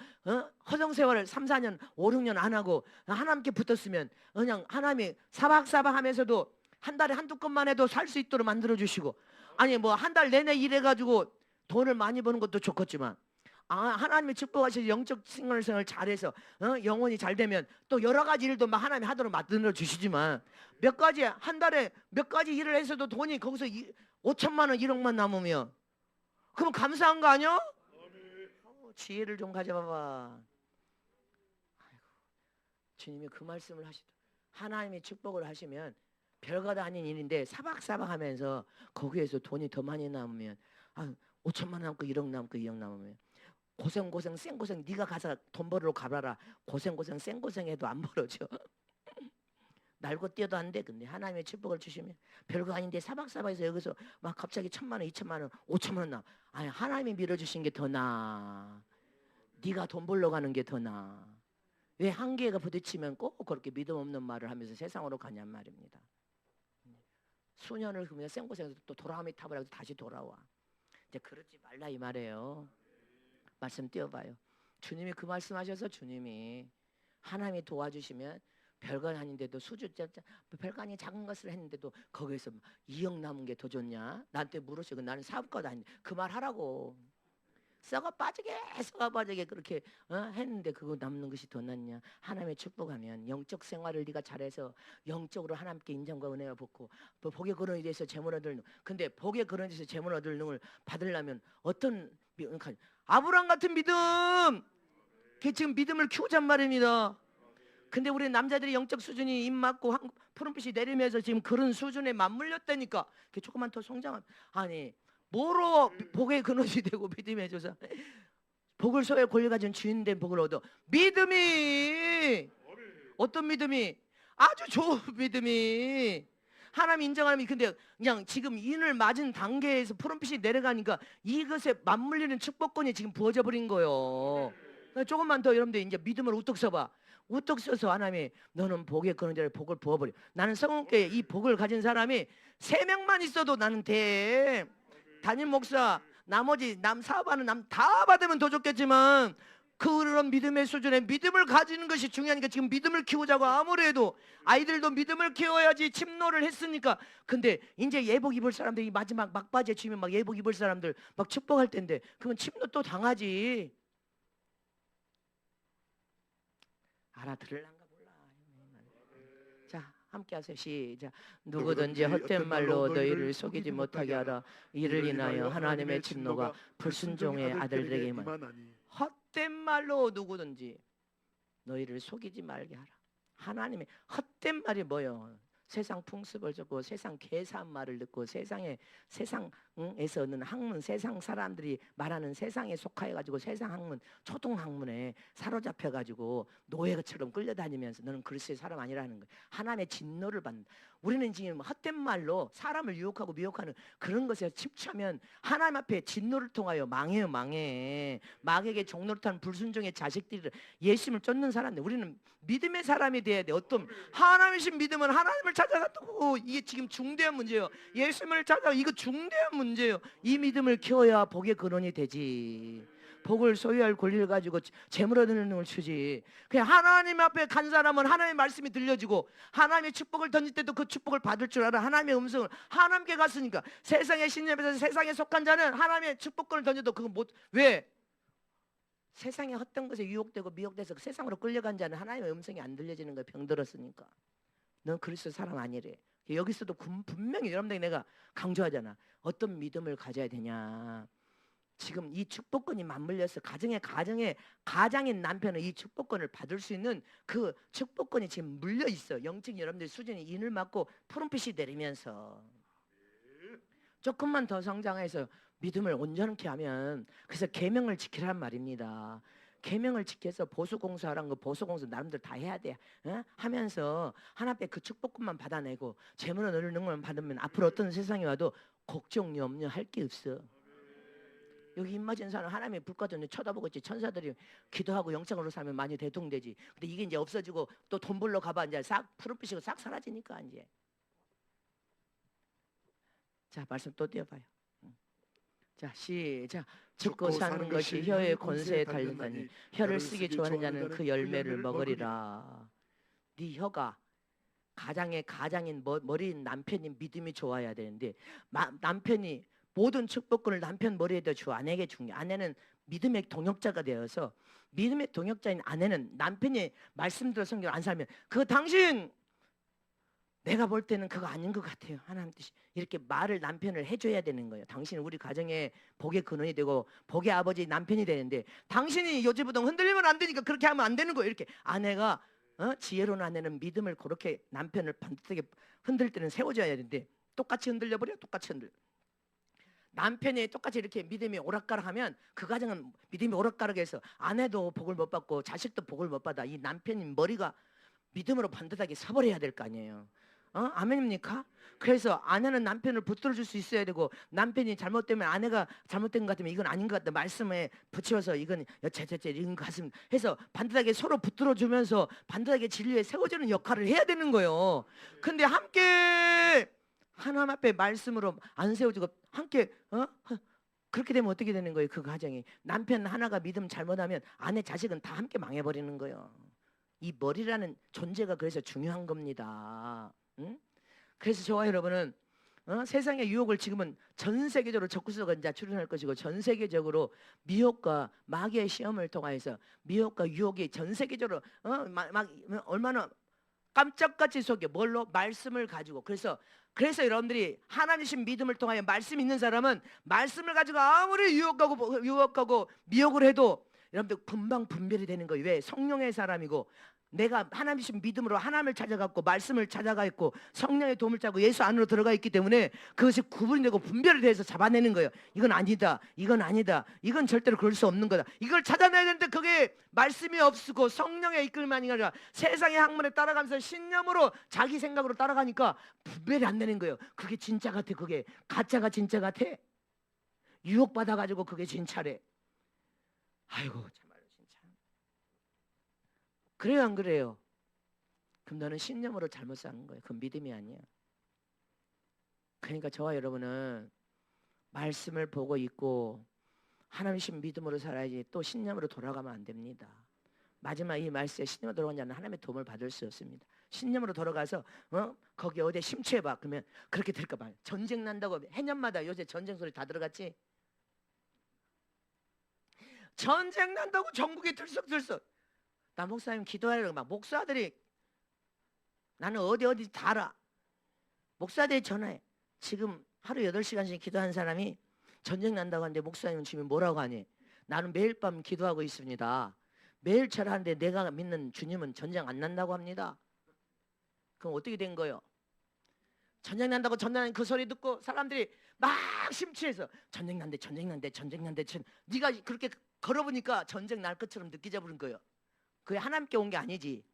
허정세월을 3, 4년 5, 6년 안 하고 하나님께 붙었으면 그냥 하나님이 사박사박 하면서도 한 달에 한두 건만 해도 살 수 있도록 만들어주시고 아니 뭐 한 달 내내 일해가지고 돈을 많이 버는 것도 좋겠지만 하나님이 축복하셔서 영적 생활 잘해서 영혼이 잘 되면 또 여러 가지 일도 막 하나님이 하도록 만들어 주시지만 몇 가지 한 달에 몇 가지 일을 해서도 돈이 거기서 5천만 원 1억만 남으면 그럼 감사한 거 아니야? 지혜를 좀 가져봐봐. 아이고, 주님이 그 말씀을 하시더 하나님이 축복을 하시면 별거 다 아닌 일인데 사박사박 하면서 거기에서 돈이 더 많이 남으면 5천만 원 남고 1억 남고 2억 남으면 고생 생고생 네가 가서 돈 벌으러 가봐라. 고생 생고생해도 안 벌어져. 날고 뛰어도 안 돼. 근데 하나님의 축복을 주시면 별거 아닌데 사박사박해서 여기서 막 갑자기 1,000만 원 2천만 원 5천만 원 나. 아니 하나님이 밀어주신 게 더 나아. 네가 돈 벌러 가는 게 더 나아. 왜 한계가 부딪히면 꼭 그렇게 믿음 없는 말을 하면서 세상으로 가냔 말입니다. 수년을 그러면 생고생해서 또 돌아오미 타버려 다시 돌아와. 이제 그러지 말라 이 말이에요. 말씀 띄워봐요. 주님이 그 말씀하셔서 주님이 하나님이 도와주시면 별거 아닌데도 별거 아닌 작은 것을 했는데도 거기에서 2억 남은 게 더 좋냐? 나한테 물으시고 나는 사업가도 아닌데 그 말 하라고. 썩어 빠지게 그렇게 했는데 그거 남는 것이 더 낫냐? 하나님의 축복하면 영적 생활을 네가 잘해서 영적으로 하나님께 인정과 은혜가 붙고 복의 근원에 대해서 재물 얻을 능. 근데 복의 근원에 대해서 재물 얻을 능을 받으려면 어떤 아브라함 같은 믿음. 그게 지금 믿음을 키우잔 말입니다. 근데 우리 남자들이 영적 수준이 입 맞고 푸른빛이 내리면서 지금 그런 수준에 맞물렸다니까. 그게 조금만 더 성장하면 아니 뭐로 복의 근원이 되고 믿음이 해줘서 복을 소에 권리가진 주인된 복을 얻어. 믿음이 어떤 믿음이 아주 좋은 믿음이 하나님 인정하면 근데 그냥 지금 인을 맞은 단계에서 푸른빛이 내려가니까 이것에 맞물리는 축복권이 지금 부어져 버린 거예요. 그러니까 조금만 더 여러분들 이제 믿음을 우뚝 서봐. 우뚝 서서 하나님이 너는 복의 그런자를 복을 부어버려. 나는 성원교회 이 복을 가진 사람이 3명만 있어도 나는 돼. 담임 목사 나머지 남 사업하는 남 다 받으면 더 좋겠지만 그런 믿음의 수준에 믿음을 가지는 것이 중요하니까 지금 믿음을 키우자고 아무래도 아이들도 믿음을 키워야지 침노를 했으니까. 근데 이제 예복 입을 사람들이 마지막 막바지에 치면 막 예복 입을 사람들 막 축복할 텐데 그러면 침노 또 당하지. 알아들을란가 몰라. 자 함께 하세요. 시작. 누구든지 헛된 말로 너희를 속이지 못하게 하라. 이를 인하여 하나님의 진노가 불순종의 아들들에게 임하나니. 헛된 말로 누구든지 너희를 속이지 말게 하라. 하나님의 헛된 말이 뭐요? 세상 풍습을 듣고 세상 괴사한 말을 듣고 세상에서는 학문 세상 사람들이 말하는 세상에 속하여 가지고 세상 학문 초등 학문에 사로잡혀 가지고 노예처럼 끌려다니면서 너는 그리스도의 사람 아니라는 거예요. 하나님의 진노를 받는다. 우리는 지금 헛된 말로 사람을 유혹하고 미혹하는 그런 것에 침투하면 하나님 앞에 진노를 통하여 망해요. 망해. 마귀에게 종노릇하는 불순종의 자식들이 예수님을 쫓는 사람들. 우리는 믿음의 사람이 돼야 돼. 어떤 하나님이신 믿음은 하나님을 찾아갔다고. 이게 지금 중대한 문제예요. 예수님을 찾아 이거 중대한 문제예요. 이 믿음을 키워야 복의 근원이 되지. 복을 소유할 권리를 가지고 재물 얻는 걸 주지. 그냥 하나님 앞에 간 사람은 하나님의 말씀이 들려지고 하나님의 축복을 던질 때도 그 축복을 받을 줄 알아. 하나님의 음성을 하나님께 갔으니까. 세상의 신념에서 세상에 속한 자는 하나님의 축복권을 던져도 그거 못. 왜? 세상의 헛된 것에 유혹되고 미혹돼서 세상으로 끌려간 자는 하나님의 음성이 안 들려지는 거야. 병들었으니까. 넌 그리스도 사람 아니래. 여기서도 분명히 여러분들이 내가 강조하잖아. 어떤 믿음을 가져야 되냐. 지금 이 축복권이 맞물려서 가장인 남편은 이 축복권을 받을 수 있는 그 축복권이 지금 물려 있어. 영적 여러분들 수준이 인을 맞고 푸른빛이 내리면서 조금만 더 성장해서 믿음을 온전케 하면 그래서 계명을 지키란 말입니다. 계명을 지켜서 보수공사라는 거 보수공사 나름대로 다 해야 돼. 하면서 하나 앞에 그 축복권만 받아내고 재물을 얻는 것만 받으면 앞으로 어떤 세상이 와도 걱정 염려 할 게 없어. 여기 입 맞은 사람 하나님의 불과 전에 쳐다보고 있지. 천사들이 기도하고 영적으로 살면 많이 대통되지. 근데 이게 이제 없어지고 또 돈 벌러 가봐 이제 싹 푸른빛이고 싹 사라지니까 이제. 자 말씀 또 띄워봐요. 자 시작. 죽고 사는 것이 혀의 권세에 달렸다니 혀를 쓰기 좋아하는 자는 그 열매를 먹으리라. 네 혀가 가장인 머리인 남편이 믿음이 좋아야 되는데 남편이 모든 축복권을 남편 머리에다 주 아내에게 주는 게 아내는 믿음의 동역자가 되어서 믿음의 동역자인 아내는 남편이 말씀대로 성경 안 살면 그 당신 내가 볼 때는 그거 아닌 것 같아요. 하나님 뜻이 이렇게 말을 남편을 해줘야 되는 거예요. 당신은 우리 가정의 복의 근원이 되고 복의 아버지 남편이 되는데 당신이 요지부동 흔들리면 안 되니까 그렇게 하면 안 되는 거예요. 이렇게 아내가 지혜로운 아내는 믿음을 그렇게 남편을 반듯하게 흔들 때는 세워줘야 되는데 똑같이 흔들려버려. 똑같이 흔들려. 남편이 똑같이 이렇게 믿음이 오락가락하면 그 가정은 믿음이 오락가락해서 아내도 복을 못 받고 자식도 복을 못 받아. 이 남편이 머리가 믿음으로 반듯하게 서버려야 될 거 아니에요. 아멘입니까? 그래서 아내는 남편을 붙들어줄 수 있어야 되고 남편이 잘못되면 아내가 잘못된 것 같으면 이건 아닌 것 같다 말씀에 붙여서 이건 여차저차 이런 것 같으면 해서 반듯하게 서로 붙들어주면서 반듯하게 진리에 세워주는 역할을 해야 되는 거예요. 근데 함께 하나님 앞에 말씀으로 안 세워지고 함께 그렇게 되면 어떻게 되는 거예요? 그 가정이 남편 하나가 믿음 잘못하면 아내 자식은 다 함께 망해버리는 거예요. 이 머리라는 존재가 그래서 중요한 겁니다. 응? 그래서 저와 여러분은 세상의 유혹을 지금은 전 세계적으로 적구서가 이제 출현할 것이고 전 세계적으로 미혹과 마귀의 시험을 통하여서 미혹과 유혹이 전 세계적으로 얼마나 깜짝같이 속여 뭘로 말씀을 가지고 그래서 여러분들이 하나님이신 믿음을 통하여 말씀 있는 사람은 말씀을 가지고 아무리 유혹하고 미혹을 해도 여러분들 금방 분별이 되는 거예요. 왜? 성령의 사람이고 내가 하나님이신 믿음으로 하나님을 찾아갔고 말씀을 찾아가 있고 성령의 도움을 짜고 예수 안으로 들어가 있기 때문에 그것이 구분이 되고 분별이 돼서 잡아내는 거예요. 이건 아니다, 이건 아니다, 이건 절대로 그럴 수 없는 거다. 이걸 찾아내야 되는데 그게 말씀이 없고 성령의 이끌만이 아니라 세상의 학문에 따라가면서 신념으로 자기 생각으로 따라가니까 분별이 안 되는 거예요. 그게 진짜 같아. 그게 가짜가 진짜 같아. 유혹받아가지고 그게 진짜래. 아이고 참말로 진짜. 그래요 안 그래요? 그럼 너는 신념으로 잘못 사는 거예요. 그건 믿음이 아니야. 그러니까 저와 여러분은 말씀을 보고 있고 하나님이신 믿음으로 살아야지 또 신념으로 돌아가면 안 됩니다. 마지막 이 말씀에 신념으로 돌아간 자는 하나님의 도움을 받을 수 없습니다. 신념으로 돌아가서 거기 어디 심취해봐. 그러면 그렇게 될까 봐. 전쟁 난다고 해년마다 요새 전쟁 소리 다 들어갔지? 전쟁 난다고 전국에 들썩들썩. 나 목사님 기도하려고 막 목사들이 나는 어디 다 알아. 목사들이 전화해. 지금 하루 8시간씩 기도하는 사람이 전쟁 난다고 하는데 목사님은 지금 뭐라고 하니? 나는 매일 밤 기도하고 있습니다. 매일 절하는데 내가 믿는 주님은 전쟁 안 난다고 합니다. 그럼 어떻게 된 거예요? 전쟁 난다고 전쟁 그 소리 듣고 사람들이 막 심취해서 전쟁 난대 네가 그렇게 걸어보니까 전쟁 날 것처럼 느끼자 부른 거예요. 그게 하나님께 온 게 아니지.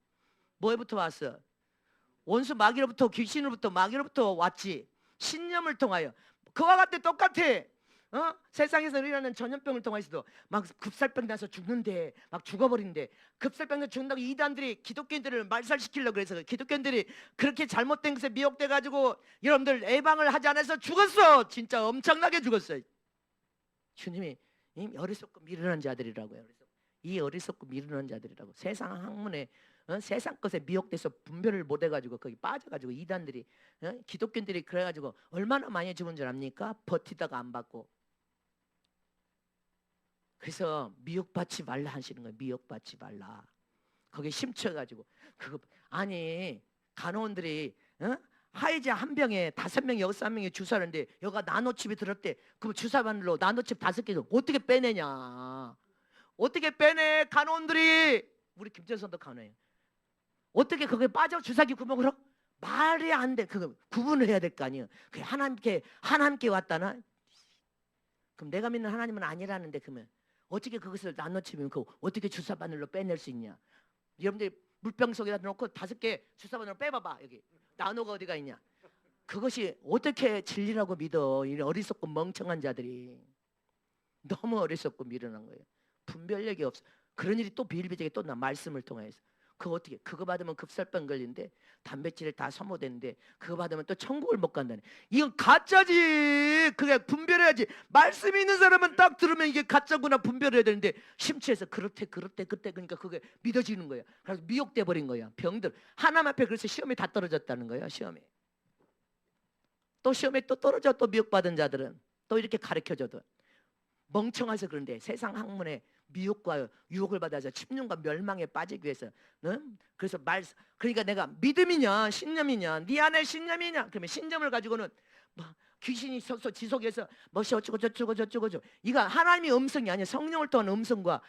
뭐에부터 왔어? 원수 마귀로부터 귀신으로부터 마귀로부터 왔지. 신념을 통하여. 그와 같아 똑같아. 세상에서 일어나는 전염병을 통해서도 막 급살병 나서 죽는데 막 죽어버린대. 급살병 나서 죽는다고 이단들이 기독교인들을 말살시키려고 그래서 기독교인들이 그렇게 잘못된 것에 미혹돼가지고 여러분들 예방을 하지 않아서 죽었어. 진짜 엄청나게 죽었어. 주님이 어리석고 미련한 자들이라고요. 이 어리석고 미련한 자들이라고. 세상 학문에 세상 것에 미혹돼서 분별을 못해가지고 거기 빠져가지고 이단들이 기독교인들이 그래가지고 얼마나 많이 죽은 줄 압니까? 버티다가 안 받고. 그래서 미혹받지 말라 하시는 거예요. 미혹받지 말라. 거기에 심취해가지고 그거 아니 간호원들이 화이자 한 병에 5명 6명이 주사하는데 여가 나노칩이 들었대. 그럼 주사바늘로 나노칩 5개 어떻게 빼내냐? 어떻게 빼내? 간호원들이. 우리 김재선도 간호예요. 어떻게 그게 빠져 주사기 구멍으로? 말이 안 돼. 그거 구분을 해야 될 거 아니에요. 그게 하나님께 왔다나? 그럼 내가 믿는 하나님은 아니라는데 그러면 어떻게 그것을 나눠치면 그 어떻게 주사바늘로 빼낼 수 있냐? 여러분들이 물병 속에다 넣고 5개 주사바늘로 빼봐봐. 여기 나노가 어디가 있냐? 그것이 어떻게 진리라고 믿어? 이 어리석고 멍청한 자들이. 너무 어리석고 미련한 거예요. 분별력이 없어. 그런 일이 또 비일비재하게 또 나 말씀을 통해서. 그거 어떻게? 그거 받으면 급살병 걸린대. 단백질을 다 소모되는데 그거 받으면 또 천국을 못 간다네. 이건 가짜지. 그게 분별해야지. 말씀이 있는 사람은 딱 들으면 이게 가짜구나 분별해야 되는데 심취해서 그렇대 그때 그러니까 그게 믿어지는 거야. 그래서 미혹돼 버린 거야. 병들 하나님 앞에 그래서 시험이 다 떨어졌다는 거야. 시험에 또 떨어져. 또 미혹받은 자들은 또 이렇게 가르쳐줘도 멍청해서 그런데 세상 학문에 미혹과 유혹을 받아서 침륜과 멸망에 빠지기 위해서 그래서 그러니까 내가 믿음이냐 신념이냐 네 안에 신념이냐 그러면 신념을 가지고는 뭐 귀신이 지속해서 뭐시 어쩌고 저쩌고 이거 하나님의 음성이 아니야. 성령을 통한 음성과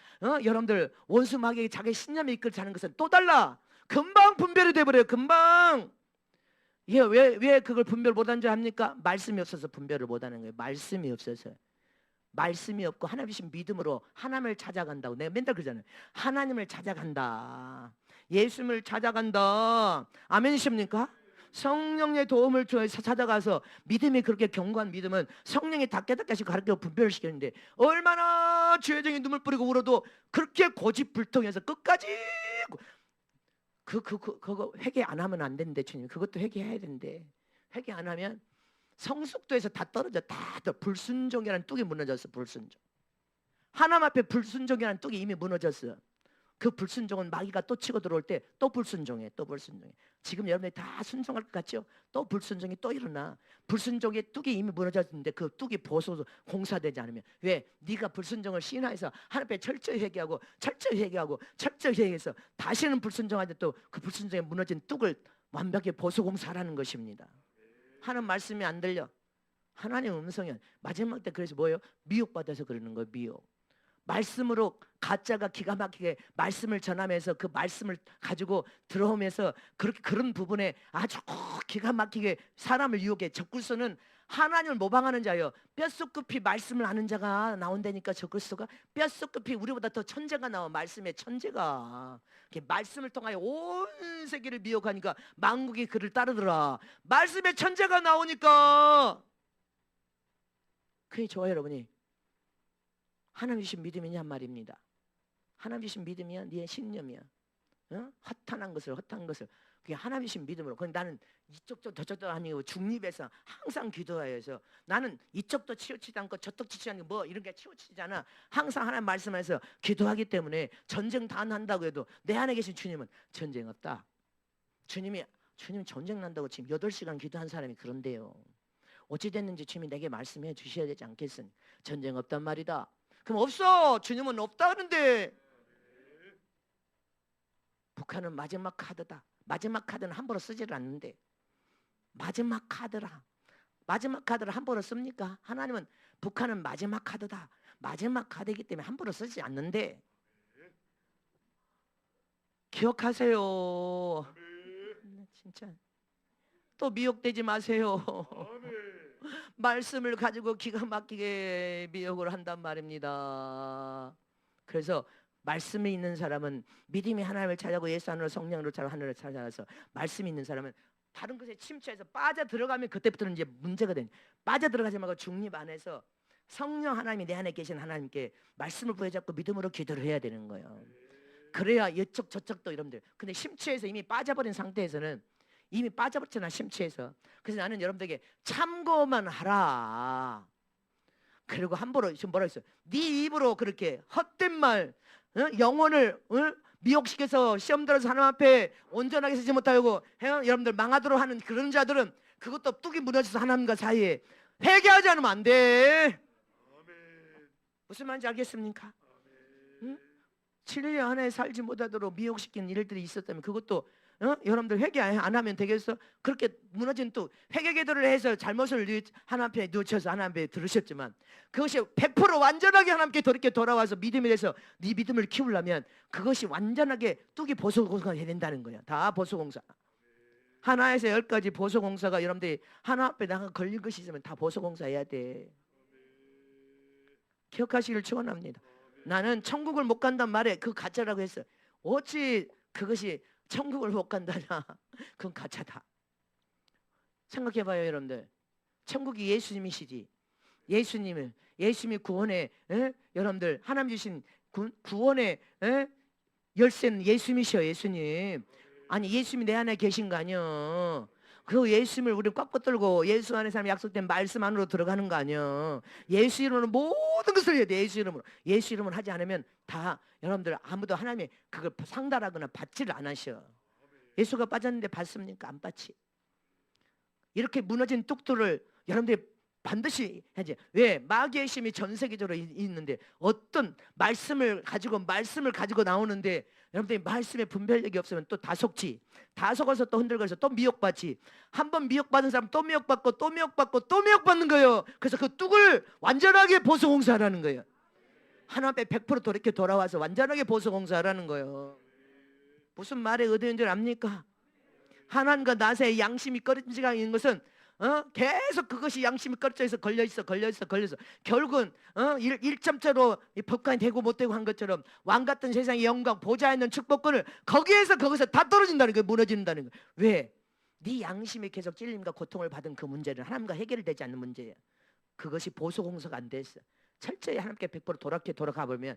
여러분들 원수 마귀의 자기 신념에 이끌 자는 것은 또 달라. 금방 분별이 돼버려요. 금방. 이게 왜 그걸 분별 못하는 줄 압니까? 말씀이 없어서 분별을 못하는 거예요. 말씀이 없어서. 말씀이 없고 하나님이신 믿음으로 하나님을 찾아간다고 내가 맨날 그러잖아요. 하나님을 찾아간다. 예수님을 찾아간다. 아멘이십니까? 성령의 도움을 통해서 찾아가서 믿음이 그렇게 견고한 믿음은 성령이 다 깨닫게 하시고 가르쳐 분별을 시켰는데 얼마나 죄정이 눈물 뿌리고 울어도 그렇게 고집불통해서 끝까지 그거 회개 안 하면 안 되는데 주님 그것도 회개해야 되는데 회개 안 하면 성숙도에서 다 떨어져. 다 불순종이라는 뚝이 무너졌어. 불순종. 하나님 앞에 불순종이라는 뚝이 이미 무너졌어. 그 불순종은 마귀가 또 치고 들어올 때 또 불순종해. 지금 여러분들이 다 순종할 것 같죠? 또 불순종이 또 일어나. 불순종의 뚝이 이미 무너졌는데 그 뚝이 보소 공사되지 않으면 왜? 네가 불순종을 신화해서 하나님 앞에 철저히 회개하고 철저히 회개해서 다시는 불순종하지 또 그 불순종에 무너진 뚝을 완벽히 보수 공사하라는 것입니다. 하는 말씀이 안 들려. 하나님의 음성이 마지막 때 그래서 뭐예요? 미혹받아서 그러는 거예요. 미혹. 말씀으로 가짜가 기가 막히게 말씀을 전하면서 그 말씀을 가지고 들어오면서 그렇게 그런 부분에 아주 기가 막히게 사람을 유혹해. 적그리스도는 하나님을 모방하는 자요. 뼛속 깊이 말씀을 아는 자가 나온다니까. 적그리스도가 뼛속 깊이 우리보다 더 천재가 나와. 말씀의 천재가 말씀을 통하여 온 세계를 미혹하니까 만국이 그를 따르더라. 말씀의 천재가 나오니까 그게 좋아요. 여러분이 하나님 주신 믿음이냐 말입니다. 하나님 주신 믿음이야, 네 신념이야. 헛한 것을 그게 하나님 주신 믿음으로. 그건 나는 이쪽도 저쪽도 아니고 중립해서 항상 기도해서 나는 이쪽도 치우치지 않고 저쪽 치우치지 않고 뭐 이런 게 치우치지 않아. 항상 하나님 말씀에서 기도하기 때문에 전쟁 다 난다고 해도 내 안에 계신 주님은 전쟁 없다. 주님 전쟁 난다고 지금 8시간 기도한 사람이 그런데요. 어찌 됐는지 주님이 내게 말씀해 주셔야 되지 않겠으니 전쟁 없단 말이다. 그럼 없어. 주님은 없다 하는데 북한은 마지막 카드다. 마지막 카드는 함부로 쓰지를 않는데 마지막 카드라. 마지막 카드를 함부로 씁니까? 하나님은 북한은 마지막 카드다. 마지막 카드이기 때문에 함부로 쓰지 않는데 기억하세요. 진짜 또 미혹되지 마세요. 말씀을 가지고 기가 막히게 미혹을 한단 말입니다. 그래서 말씀이 있는 사람은 믿음이 하나님을 찾아고 예수 안으로 성령으로 찾아 하늘을 찾아가서 말씀이 있는 사람은 다른 것에 침체해서 빠져 들어가면 그때부터는 이제 문제가 되는. 빠져 들어가지 말고 중립 안에서 성령 하나님이 내 안에 계신 하나님께 말씀을 부여잡고 믿음으로 기도를 해야 되는 거예요. 그래야 이쪽 저쪽도 여러분들. 근데 심취해서 이미 빠져버린 상태에서는 이미 빠져버렸잖아, 심취해서. 그래서 나는 여러분들에게 참고만 하라. 그리고 함부로 지금 뭐라 했어요? 네 입으로 그렇게 헛된 말, 영혼을 미혹시켜서 시험 들어서 하나님 앞에 온전하게 서지 못하고 여러분들 망하도록 하는 그런 자들은 그것도 뚝이 무너져서 하나님과 사이에 회개하지 않으면 안 돼. 무슨 말인지 알겠습니까? 7년 안에 살지 못하도록 미혹시키는 일들이 있었다면 그것도 여러분들 회개 안 하면 되겠어? 그렇게 무너진 또 회개 기도를 해서 잘못을 하나님 앞에 뉘우쳐서 하나님 앞에 들으셨지만 그것이 100% 완전하게 하나님께 돌아와서 믿음이 돼서 네 믿음을 키우려면 그것이 완전하게 뚝이 보소공사가 해야 된다는 거야. 다 보소공사. 하나에서 10가지 보소공사가 여러분들이 하나 앞에 나가 걸린 것이 있으면 다 보소공사 해야 돼. 기억하시길 축원합니다. 나는 천국을 못 간단 말에 그 가짜라고 했어. 어찌 그것이 천국을 못 간다냐? 그건 가짜다. 생각해봐요, 여러분들. 천국이 예수님이시지. 예수님이 구원의 여러분들 하나님 주신 구원의 열쇠는 예수님이셔. 예수님. 아니 예수님이 내 안에 계신 거 아니야. 그 예수님을 우리 꽉 붙들고 예수 안에 사람 약속된 말씀 안으로 들어가는 거 아니야. 예수 이름으로 모든 것을 해야 돼. 예수 이름으로. 예수 이름을 하지 않으면 다 여러분들 아무도 하나님이 그걸 상달하거나 받지를 안 하셔. 예수가 빠졌는데 받습니까? 안 받지. 이렇게 무너진 뚝들을 여러분들이 반드시 해야지. 왜? 마귀의 힘이 전 세계적으로 있는데 어떤 말씀을 가지고 나오는데 여러분들이 말씀에 분별력이 없으면 또 다 속지. 다 속아서 또 흔들거려서 또 미혹받지. 한번 미혹받은 사람 또 미혹받고 또 미혹받고 또 미혹받는 거예요. 그래서 그 뚝을 완전하게 보수공사하라는 거예요. 하나님 앞에 100% 이렇게 돌아와서 완전하게 보수공사하라는 거예요. 무슨 말의 의도인 줄 압니까? 하나님과 나 사이에 양심이 꺼지가 있는 것은 계속 그것이 양심이 꺼져서 걸려있어. 결국은 일점차로 법관이 되고 못 되고 한 것처럼 왕같은 세상의 영광 보좌에 있는 축복권을 거기서 다 떨어진다는 거예요. 무너진다는 거예요. 왜? 네 양심이 계속 찔림과 고통을 받은 그 문제는 하나님과 해결되지 않는 문제예요. 그것이 보수공사가 안 됐어. 철저히 하나님께 100% 돌아가보면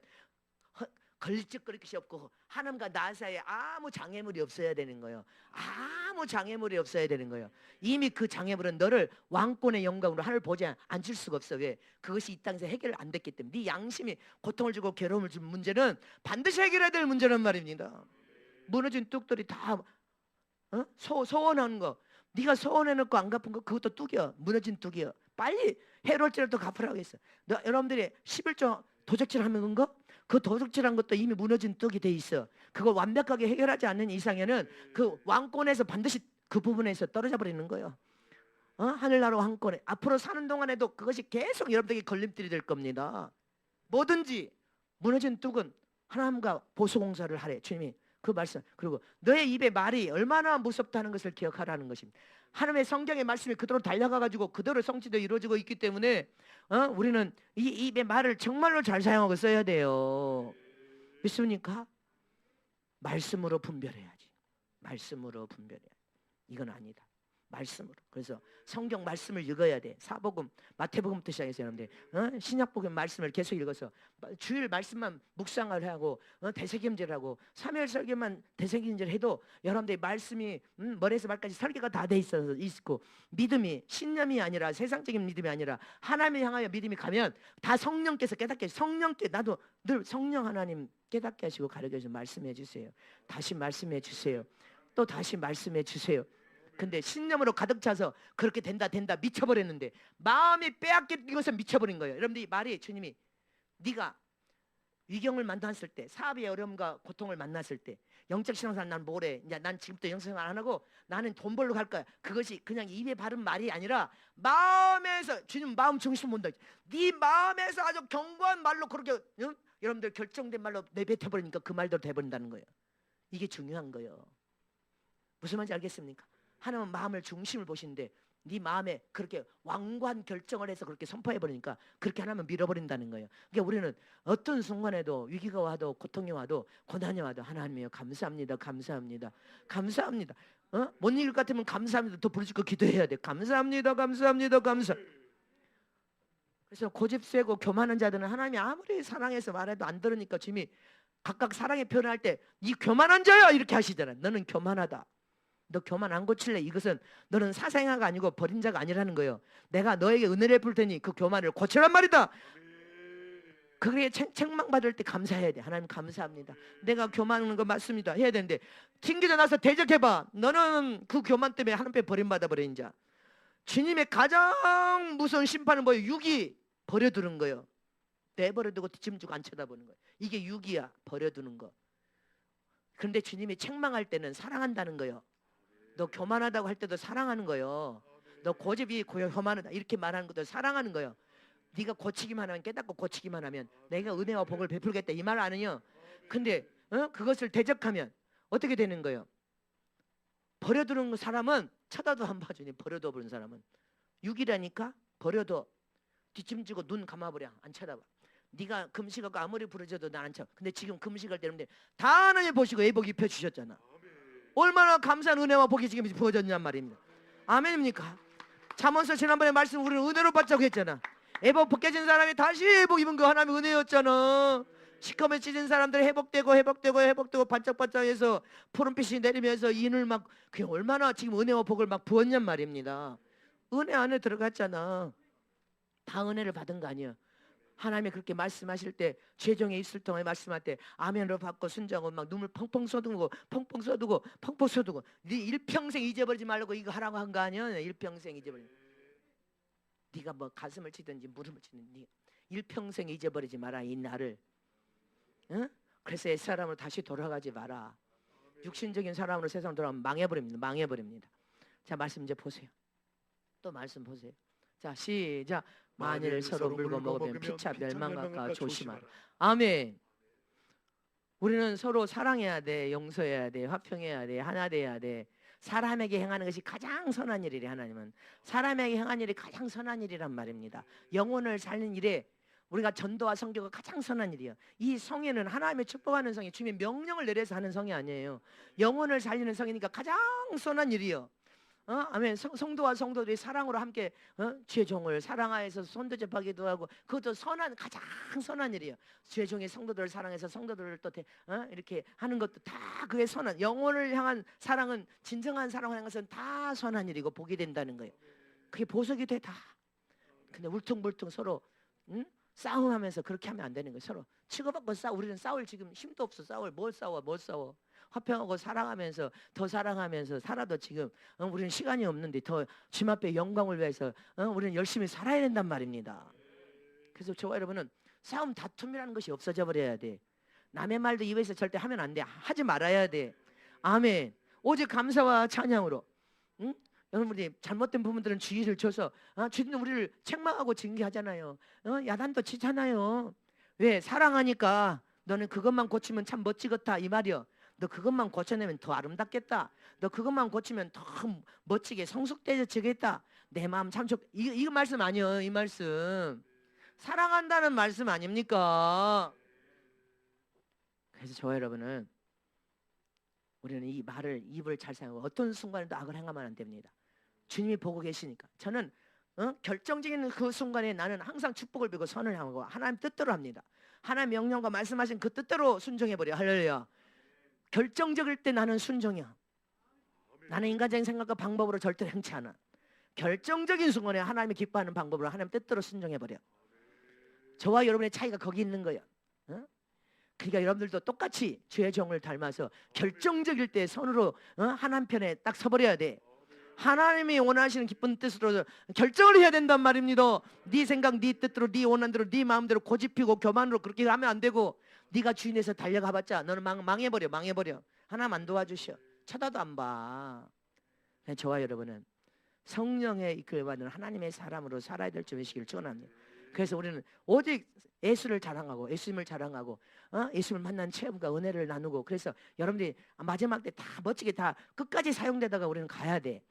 걸리적거릴 것이 없고 하나님과 나 사이에 아무 장애물이 없어야 되는 거예요. 아무 장애물이 없어야 되는 거예요. 이미 그 장애물은 너를 왕권의 영광으로 하늘 보지 앉힐 수가 없어. 왜? 그것이 이 땅에서 해결 안 됐기 때문에. 네 양심이 고통을 주고 괴로움을 주는 문제는 반드시 해결해야 될 문제란 말입니다. 무너진 뚝들이 다 소원하는 거, 네가 소원해놓고 안 갚은 거 그것도 뚝이야. 무너진 뚝이야. 빨리 해롤죄라도 갚으라고 했어. 여러분들이 11조 도적질하는 거? 그 도둑질한 것도 이미 무너진 떡이 돼 있어. 그걸 완벽하게 해결하지 않는 이상에는 그 왕권에서 반드시 그 부분에서 떨어져 버리는 거예요. 하늘나라 왕권에 앞으로 사는 동안에도 그것이 계속 여러분들에게 걸림돌이 될 겁니다. 뭐든지 무너진 뚝은 하나님과 보수공사를 하래. 주님이 그 말씀. 그리고 너의 입에 말이 얼마나 무섭다는 것을 기억하라는 것입니다. 하나님의 성경의 말씀이 그대로 달려가가지고 그대로 성취되어 이루어지고 있기 때문에 우리는 이 입의 말을 정말로 잘 사용하고 써야 돼요. 믿습니까? 말씀으로 분별해야지. 말씀으로 분별해야지. 이건 아니다. 말씀으로. 그래서 성경 말씀을 읽어야 돼. 사복음, 마태복음부터 시작해서 여러분들 신약복음 말씀을 계속 읽어서 주일 말씀만 묵상을 하고 대새김질하고 사무엘 설교만 대새김질 해도 여러분들의 말씀이 머리에서 발까지 설계가 다 돼 있고 믿음이 신념이 아니라 세상적인 믿음이 아니라 하나님을 향하여 믿음이 가면 다 성령께서 깨닫게 성령께 나도 늘 성령 하나님 깨닫게 하시고 가르쳐 주셔서 말씀해 주세요. 다시 말씀해 주세요. 또 다시 말씀해 주세요. 근데 신념으로 가득 차서 그렇게 된다 미쳐버렸는데 마음이 빼앗기고서 미쳐버린 거예요. 여러분들 이 말이 주님이 네가 위경을 만났을 때 사업의 어려움과 고통을 만났을 때 영적 신앙생활 난 뭐래? 이제 난 지금부터 영적 신앙생활 안 하고 나는 돈 벌러 갈 거야. 그것이 그냥 입에 바른 말이 아니라 마음에서 주님 마음 중심 본다. 네 마음에서 아주 견고한 말로 그렇게 여러분들 결정된 말로 내뱉어버리니까 그 말대로 돼버린다는 거예요. 이게 중요한 거예요. 무슨 말인지 알겠습니까? 하나님은 마음을 중심을 보시는데 네 마음에 그렇게 완고한 결정을 해서 그렇게 선포해버리니까 그렇게 하나님은 밀어버린다는 거예요. 그러니까 우리는 어떤 순간에도 위기가 와도 고통이 와도 고난이 와도 하나님이여 감사합니다. 감사합니다. 감사합니다. 못 이길 것 같으면 감사합니다. 더 부르짖고 기도해야 돼. 감사합니다. 감사합니다. 감사. 그래서 고집 세고 교만한 자들은 하나님이 아무리 사랑해서 말해도 안 들으니까 주님이 각각 사랑의 표현할 때 이 교만한 자야 이렇게 하시잖아요. 너는 교만하다. 너 교만 안 고칠래? 이것은 너는 사생아가 아니고 버린 자가 아니라는 거예요. 내가 너에게 은혜를 베풀 테니 그 교만을 고치란 말이다. 그게 책망받을 때 감사해야 돼. 하나님 감사합니다. 내가 교만하는 거 맞습니다. 해야 되는데 튕기져 나서 대적해봐. 너는 그 교만 때문에 하나님께 버림받아 버린 자. 주님의 가장 무서운 심판은 뭐예요? 유기. 버려두는 거예요. 내버려두고 뒷짐지고 안 쳐다보는 거예요. 이게 유기야. 버려두는 거. 그런데 주님이 책망할 때는 사랑한다는 거예요. 너 교만하다고 할 때도 사랑하는 거예요. 너 고집이 교만하다 이렇게 말하는 것도 사랑하는 거예요. 네가 고치기만 하면 깨닫고 고치기만 하면 내가 은혜와 복을 베풀겠다 이 말 아니요. 근데 그것을 대적하면 어떻게 되는 거예요? 버려두는 사람은 쳐다도 안 봐주니 버려둬 버린 사람은 육이라니까 버려둬. 뒷짐지고 눈 감아버려. 안 쳐다봐. 네가 금식하고 아무리 부르짖어도 나 안 쳐. 근데 지금 금식할 때는데 다 하나님 보시고 애복 입혀주셨잖아. 얼마나 감사한 은혜와 복이 지금 부어졌냔 말입니다. 아멘입니까? 잠언서 지난번에 말씀 우리는 은혜로 받자고 했잖아. 애복 벗겨진 사람이 다시 애복 입은 거 하나님의 은혜였잖아. 시커멓게 찢은 사람들 회복되고 반짝반짝해서 푸른빛이 내리면서 인을 막 그게 얼마나 지금 은혜와 복을 막 부었냔 말입니다. 은혜 안에 들어갔잖아. 다 은혜를 받은 거 아니야. 하나님이 그렇게 말씀하실 때 죄종의 입술 통해 말씀할 때 아멘으로 받고 순종하고 막 눈물 펑펑 쏟고 네 일평생 잊어버리지 말라고 이거 하라고 한 거 아니야. 일평생 잊어버리. 네가 뭐 가슴을 치든지 무릎을 치든지 일평생 잊어버리지 마라 이 날을. 응? 그래서 옛사람으로 다시 돌아가지 마라. 육신적인 사람으로 세상 돌아가면 망해버립니다. 자 말씀 이제 보세요. 또 말씀 보세요. 자 시작. 만일 서로 물고 먹으면 피차 멸망할까 조심하라. 아멘. 우리는 서로 사랑해야 돼. 용서해야 돼. 화평해야 돼. 하나 돼야 돼. 사람에게 행하는 것이 가장 선한 일이래. 하나님은 사람에게 행한 일이 가장 선한 일이란 말입니다. 영혼을 살리는 일에 우리가 전도와 선교가 가장 선한 일이에요. 이 성에는 하나님의 축복하는 성이 주님의 명령을 내려서 하는 성이 아니에요. 영혼을 살리는 성이니까 가장 선한 일이에요. 아멘. 성도와 성도들이 사랑으로 함께 죄종을 사랑하여서 손도접하기도 하고 그것도 가장 선한 일이에요. 죄종의 성도들을 사랑해서 성도들을 또 이렇게 하는 것도 다 그게 선한 영혼을 향한 사랑은 진정한 사랑을 향한 것은 다 선한 일이고 복이 된다는 거예요. 그게 보석이 돼 다. 근데 울퉁불퉁 서로 싸움하면서 그렇게 하면 안 되는 거예요. 서로 치고받고 우리는 싸울 지금 힘도 없어. 뭘 싸워. 화평하고 사랑하면서 더 사랑하면서 살아도 지금 우리는 시간이 없는데 더 주님 앞에 영광을 위해서 우리는 열심히 살아야 된단 말입니다. 그래서 저와 여러분은 싸움 다툼이라는 것이 없어져 버려야 돼. 남의 말도 입에서 절대 하면 안 돼. 하지 말아야 돼. 아멘. 오직 감사와 찬양으로. 여러분들이 잘못된 부분들은 주의를 줘서 주님은 우리를 책망하고 징계하잖아요. 야단도 치잖아요. 왜? 사랑하니까 너는 그것만 고치면 참 멋지겠다 이 말이여. 너 그것만 고쳐내면 더 아름답겠다. 너 그것만 고치면 더 멋지게 성숙되어지겠다. 내 마음 참 좋. 이거 말씀 아니요. 이 말씀 사랑한다는 말씀 아닙니까? 그래서 저와 여러분은 우리는 이 말을 입을 잘 사용하고 어떤 순간에도 악을 행하면 안 됩니다. 주님이 보고 계시니까. 저는 결정적인 그 순간에 나는 항상 축복을 빌고 선을 향하고 하나님 뜻대로 합니다. 하나님 명령과 말씀하신 그 뜻대로 순종해버려. 할렐루야. 결정적일 때 나는 순종이야. 나는 인간적인 생각과 방법으로 절대로 행치 않아. 결정적인 순간에 하나님이 기뻐하는 방법으로 하나님 뜻대로 순종해버려. 저와 여러분의 차이가 거기 있는 거예요. 그러니까 여러분들도 똑같이 주의 종을 닮아서 결정적일 때 선으로 하나님 편에 딱 서버려야 돼. 하나님이 원하시는 기쁜 뜻으로 결정을 해야 된단 말입니다. 네 생각, 네 뜻대로, 네 원한대로, 네 마음대로 고집피고 교만으로 그렇게 하면 안 되고, 네가 주인에서 달려가봤자 너는 망해버려. 하나님 안 도와주셔. 쳐다도 안 봐. 저와 여러분은 성령의 이끌 받는 하나님의 사람으로 살아야 될 줄 아시기를 축원합니다. 그래서 우리는 오직 예수를 자랑하고 예수님을 자랑하고 예수님을 만난 체험과 은혜를 나누고, 그래서 여러분들이 마지막 때 다 멋지게 다 끝까지 사용되다가 우리는 가야 돼.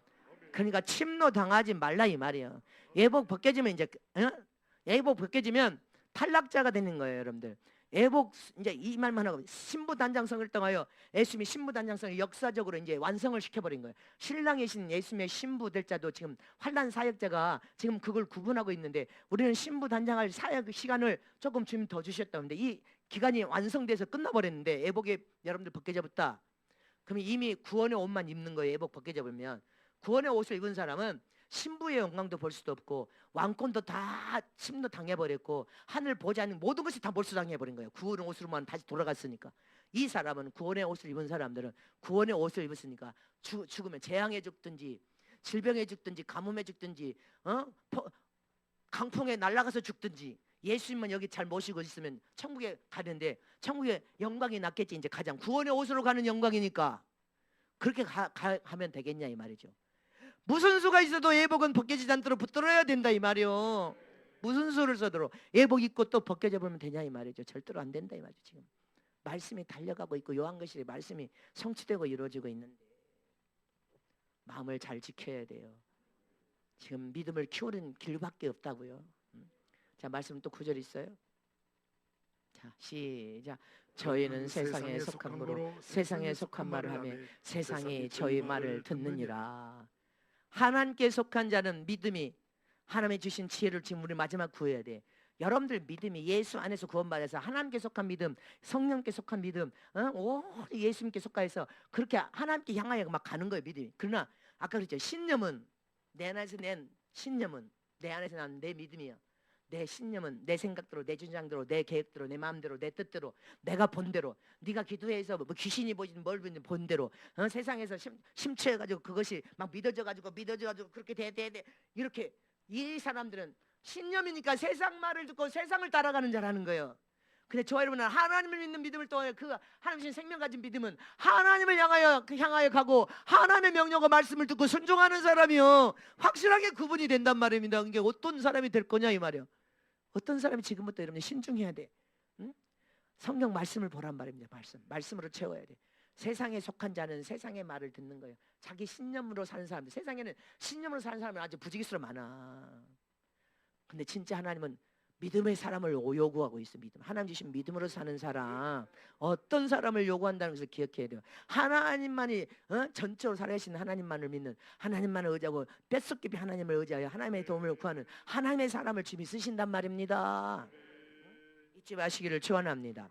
그러니까 침노 당하지 말라 이 말이에요. 예복 벗겨지면 이제 예복 벗겨지면 탈락자가 되는 거예요, 여러분들. 예복 이제 이 말만 하고 신부 단장성을 떠나요. 예수님이 신부 단장성을 역사적으로 이제 완성을 시켜버린 거예요. 신랑이신 예수님의 신부 될 자도 지금 환난 사역자가 지금 그걸 구분하고 있는데, 우리는 신부 단장할 사역 시간을 조금 주님 더 주셨다는데 이 기간이 완성돼서 끝나버렸는데 예복이 여러분들 벗겨져 붙다. 그러면 이미 구원의 옷만 입는 거예요. 예복 벗겨져 버리면. 구원의 옷을 입은 사람은 신부의 영광도 볼 수도 없고 왕권도 다 침노 당해버렸고 하늘 보지 않는 모든 것이 다 몰수당해버린 거예요. 구원의 옷으로만 다시 돌아갔으니까. 이 사람은 구원의 옷을 입은 사람들은 구원의 옷을 입었으니까 죽으면 재앙에 죽든지 질병에 죽든지 가뭄에 죽든지 강풍에 날아가서 죽든지 예수님만 여기 잘 모시고 있으면 천국에 가는데, 천국에 영광이 낫겠지. 이제 가장 구원의 옷으로 가는 영광이니까 그렇게 가면 되겠냐 이 말이죠. 무슨 수가 있어도 예복은 벗겨지지 않도록 붙들어야 된다 이 말이요. 무슨 수를 써도 예복 입고 또 벗겨져 버리면 되냐 이 말이죠. 절대로 안 된다 이 말이죠. 지금 말씀이 달려가고 있고 요한계시의 말씀이 성취되고 이루어지고 있는데 마음을 잘 지켜야 돼요. 지금 믿음을 키우는 길밖에 없다고요. 자, 말씀 또 9절 있어요. 자, 시작. 저희는 세상에 속한 거로 세상에 속한 말을 하며 세상이 저희 말을 듣느니라. 하나님께 속한 자는 믿음이 하나님이 주신 지혜를 지금 우리 마지막 구해야 돼. 여러분들 믿음이 예수 안에서 구원받아서 하나님께 속한 믿음, 성령께 속한 믿음, 오직 예수님께 속하여서 그렇게 하나님께 향하여 막 가는 거예요, 믿음이. 그러나 아까 그랬죠. 신념은 내 안에서 낸 신념은 내 안에서 난 내 믿음이야. 내 신념은 내 생각대로, 내 주장대로, 내 계획대로, 내 마음대로, 내 뜻대로, 내가 본대로, 네가 기도해서 뭐 귀신이 보이든 뭘 보이든 본대로 세상에서 심취해가지고 그것이 막 믿어져가지고 그렇게 돼 이렇게. 이 사람들은 신념이니까 세상 말을 듣고 세상을 따라가는 자라는 거예요. 근데 저와 여러분은 하나님을 믿는 믿음을 또 그 하나님 신 생명 가진 믿음은 하나님을 향하여 가고 하나님의 명령과 말씀을 듣고 순종하는 사람이요 확실하게 구분이 된단 말입니다. 그게 어떤 사람이 될 거냐 이 말이에요. 어떤 사람이 지금부터 여러분이 신중해야 돼. 응? 성경 말씀을 보란 말입니다. 말씀으로 채워야 돼. 세상에 속한 자는 세상의 말을 듣는 거예요. 자기 신념으로 사는 사람들, 세상에는 신념으로 사는 사람은 아주 부지기수로 많아. 근데 진짜 하나님은 믿음의 사람을 요구하고 있어. 믿음. 하나님 주신 믿음으로 사는 사람, 어떤 사람을 요구한다는 것을 기억해야 돼요. 하나님만이 전적으로 살아계신 하나님만을 믿는, 하나님만을 의지하고 뼛속 깊이 하나님을 의지하여 하나님의 도움을 구하는 하나님의 사람을 주님이 쓰신단 말입니다. 잊지 마시기를 축원합니다.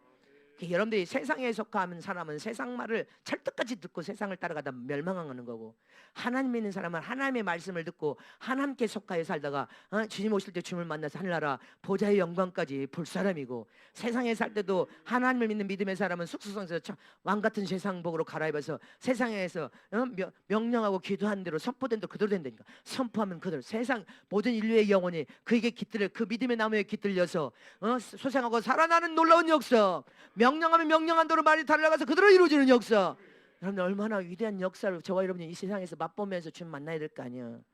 여러분들이 세상에 속한 사람은 세상 말을 철떡같이 듣고 세상을 따라가다 멸망하는 거고, 하나님 믿는 사람은 하나님의 말씀을 듣고 하나님께 속하여 살다가 주님 오실 때 주님을 만나서 하늘나라 보좌의 영광까지 볼 사람이고, 세상에 살 때도 하나님을 믿는 믿음의 사람은 숙소성에서 왕같은 세상복으로 갈아입어서 세상에서 명령하고 기도한 대로 선포된 대로 그대로 된다니까. 선포하면 그대로 세상 모든 인류의 영혼이 그에게 깃들여 그 믿음의 나무에 깃들려서 소생하고 살아나는 놀라운 역사, 명령하면 명령한 대로 말이 달려가서 그대로 이루어지는 역사. 여러분 얼마나 위대한 역사를 저와 여러분이 이 세상에서 맛보면서 주님 만나야 될 거 아니에요.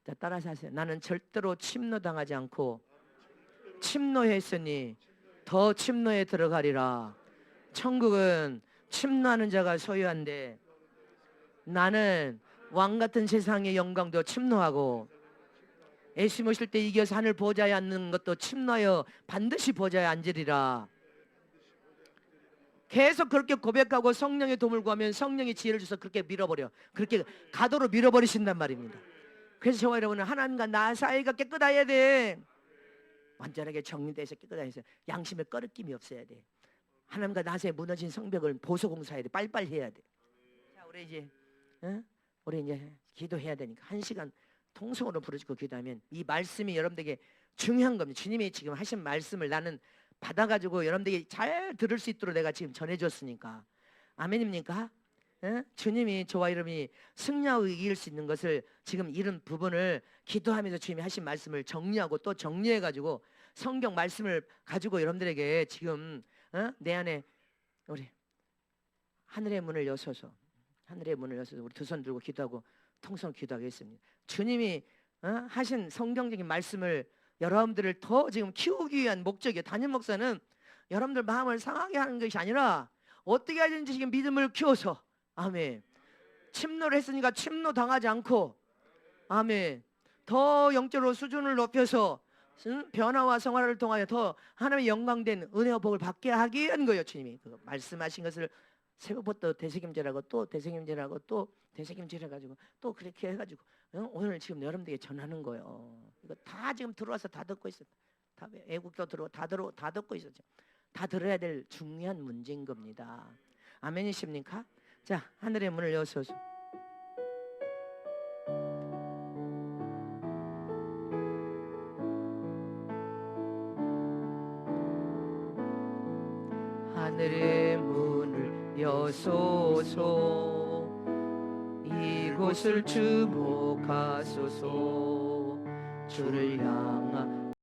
자, 따라서 하세요. 나는 절대로 침노당하지 않고 침노했으니 더 침노에 들어가리라. 천국은 침노하는 자가 소유한데 나는 왕 같은 세상의 영광도 침노하고 예수 모실 때 이겨서 하늘 보좌에 앉는 것도 침노하여 반드시 보좌에 앉으리라. 계속 그렇게 고백하고 성령의 도움을 구하면 성령이 지혜를 줘서 그렇게 밀어버려. 그렇게 가도로 밀어버리신단 말입니다. 그래서 저와 여러분은 하나님과 나 사이가 깨끗해야 돼. 완전하게 정리돼서 깨끗해서 양심에 꺼리낌이 없어야 돼. 하나님과 나 사이에 무너진 성벽을 보소공사해야 돼. 빨리빨리 해야 돼. 자, 우리 이제 기도해야 되니까 1시간 통성으로 부르짖고 기도하면 이 말씀이 여러분들에게 중요한 겁니다. 주님이 지금 하신 말씀을 나는 받아가지고 여러분들이 잘 들을 수 있도록 내가 지금 전해줬으니까. 아멘입니까? 주님이 저와 이름이 승리하고 이길 수 있는 것을 지금 이런 부분을 기도하면서 주님이 하신 말씀을 정리하고 또 정리해가지고 성경 말씀을 가지고 여러분들에게 지금 내 안에 우리 하늘의 문을 여셔서 우리 두 손 들고 기도하고 통성 기도하겠습니다. 주님이 하신 성경적인 말씀을 여러분들을 더 지금 키우기 위한 목적이에요. 담임 목사는 여러분들 마음을 상하게 하는 것이 아니라 어떻게 하든지 지금 믿음을 키워서 아멘. 침노를 했으니까 침노 당하지 않고 아멘. 더 영적으로 수준을 높여서 변화와 성화를 통하여 더 하나님의 영광된 은혜와 복을 받게 하기 위한 거예요. 주님이 그 말씀하신 것을 새벽부터 되새김질하고 또 되새김질하고 또 되새김질해가지고 또 그렇게 해가지고 오늘 지금 여러분들에게 전하는 거예요. 이거 다 지금 들어와서 다 듣고 있어. 다 애국도 다 듣고 있어. 다 들어야 될 중요한 문제인 겁니다. 아멘이십니까? 자, 하늘의 문을 여소서. 하늘의 문을 여소서. 이곳을 주목하소서. 주를 향한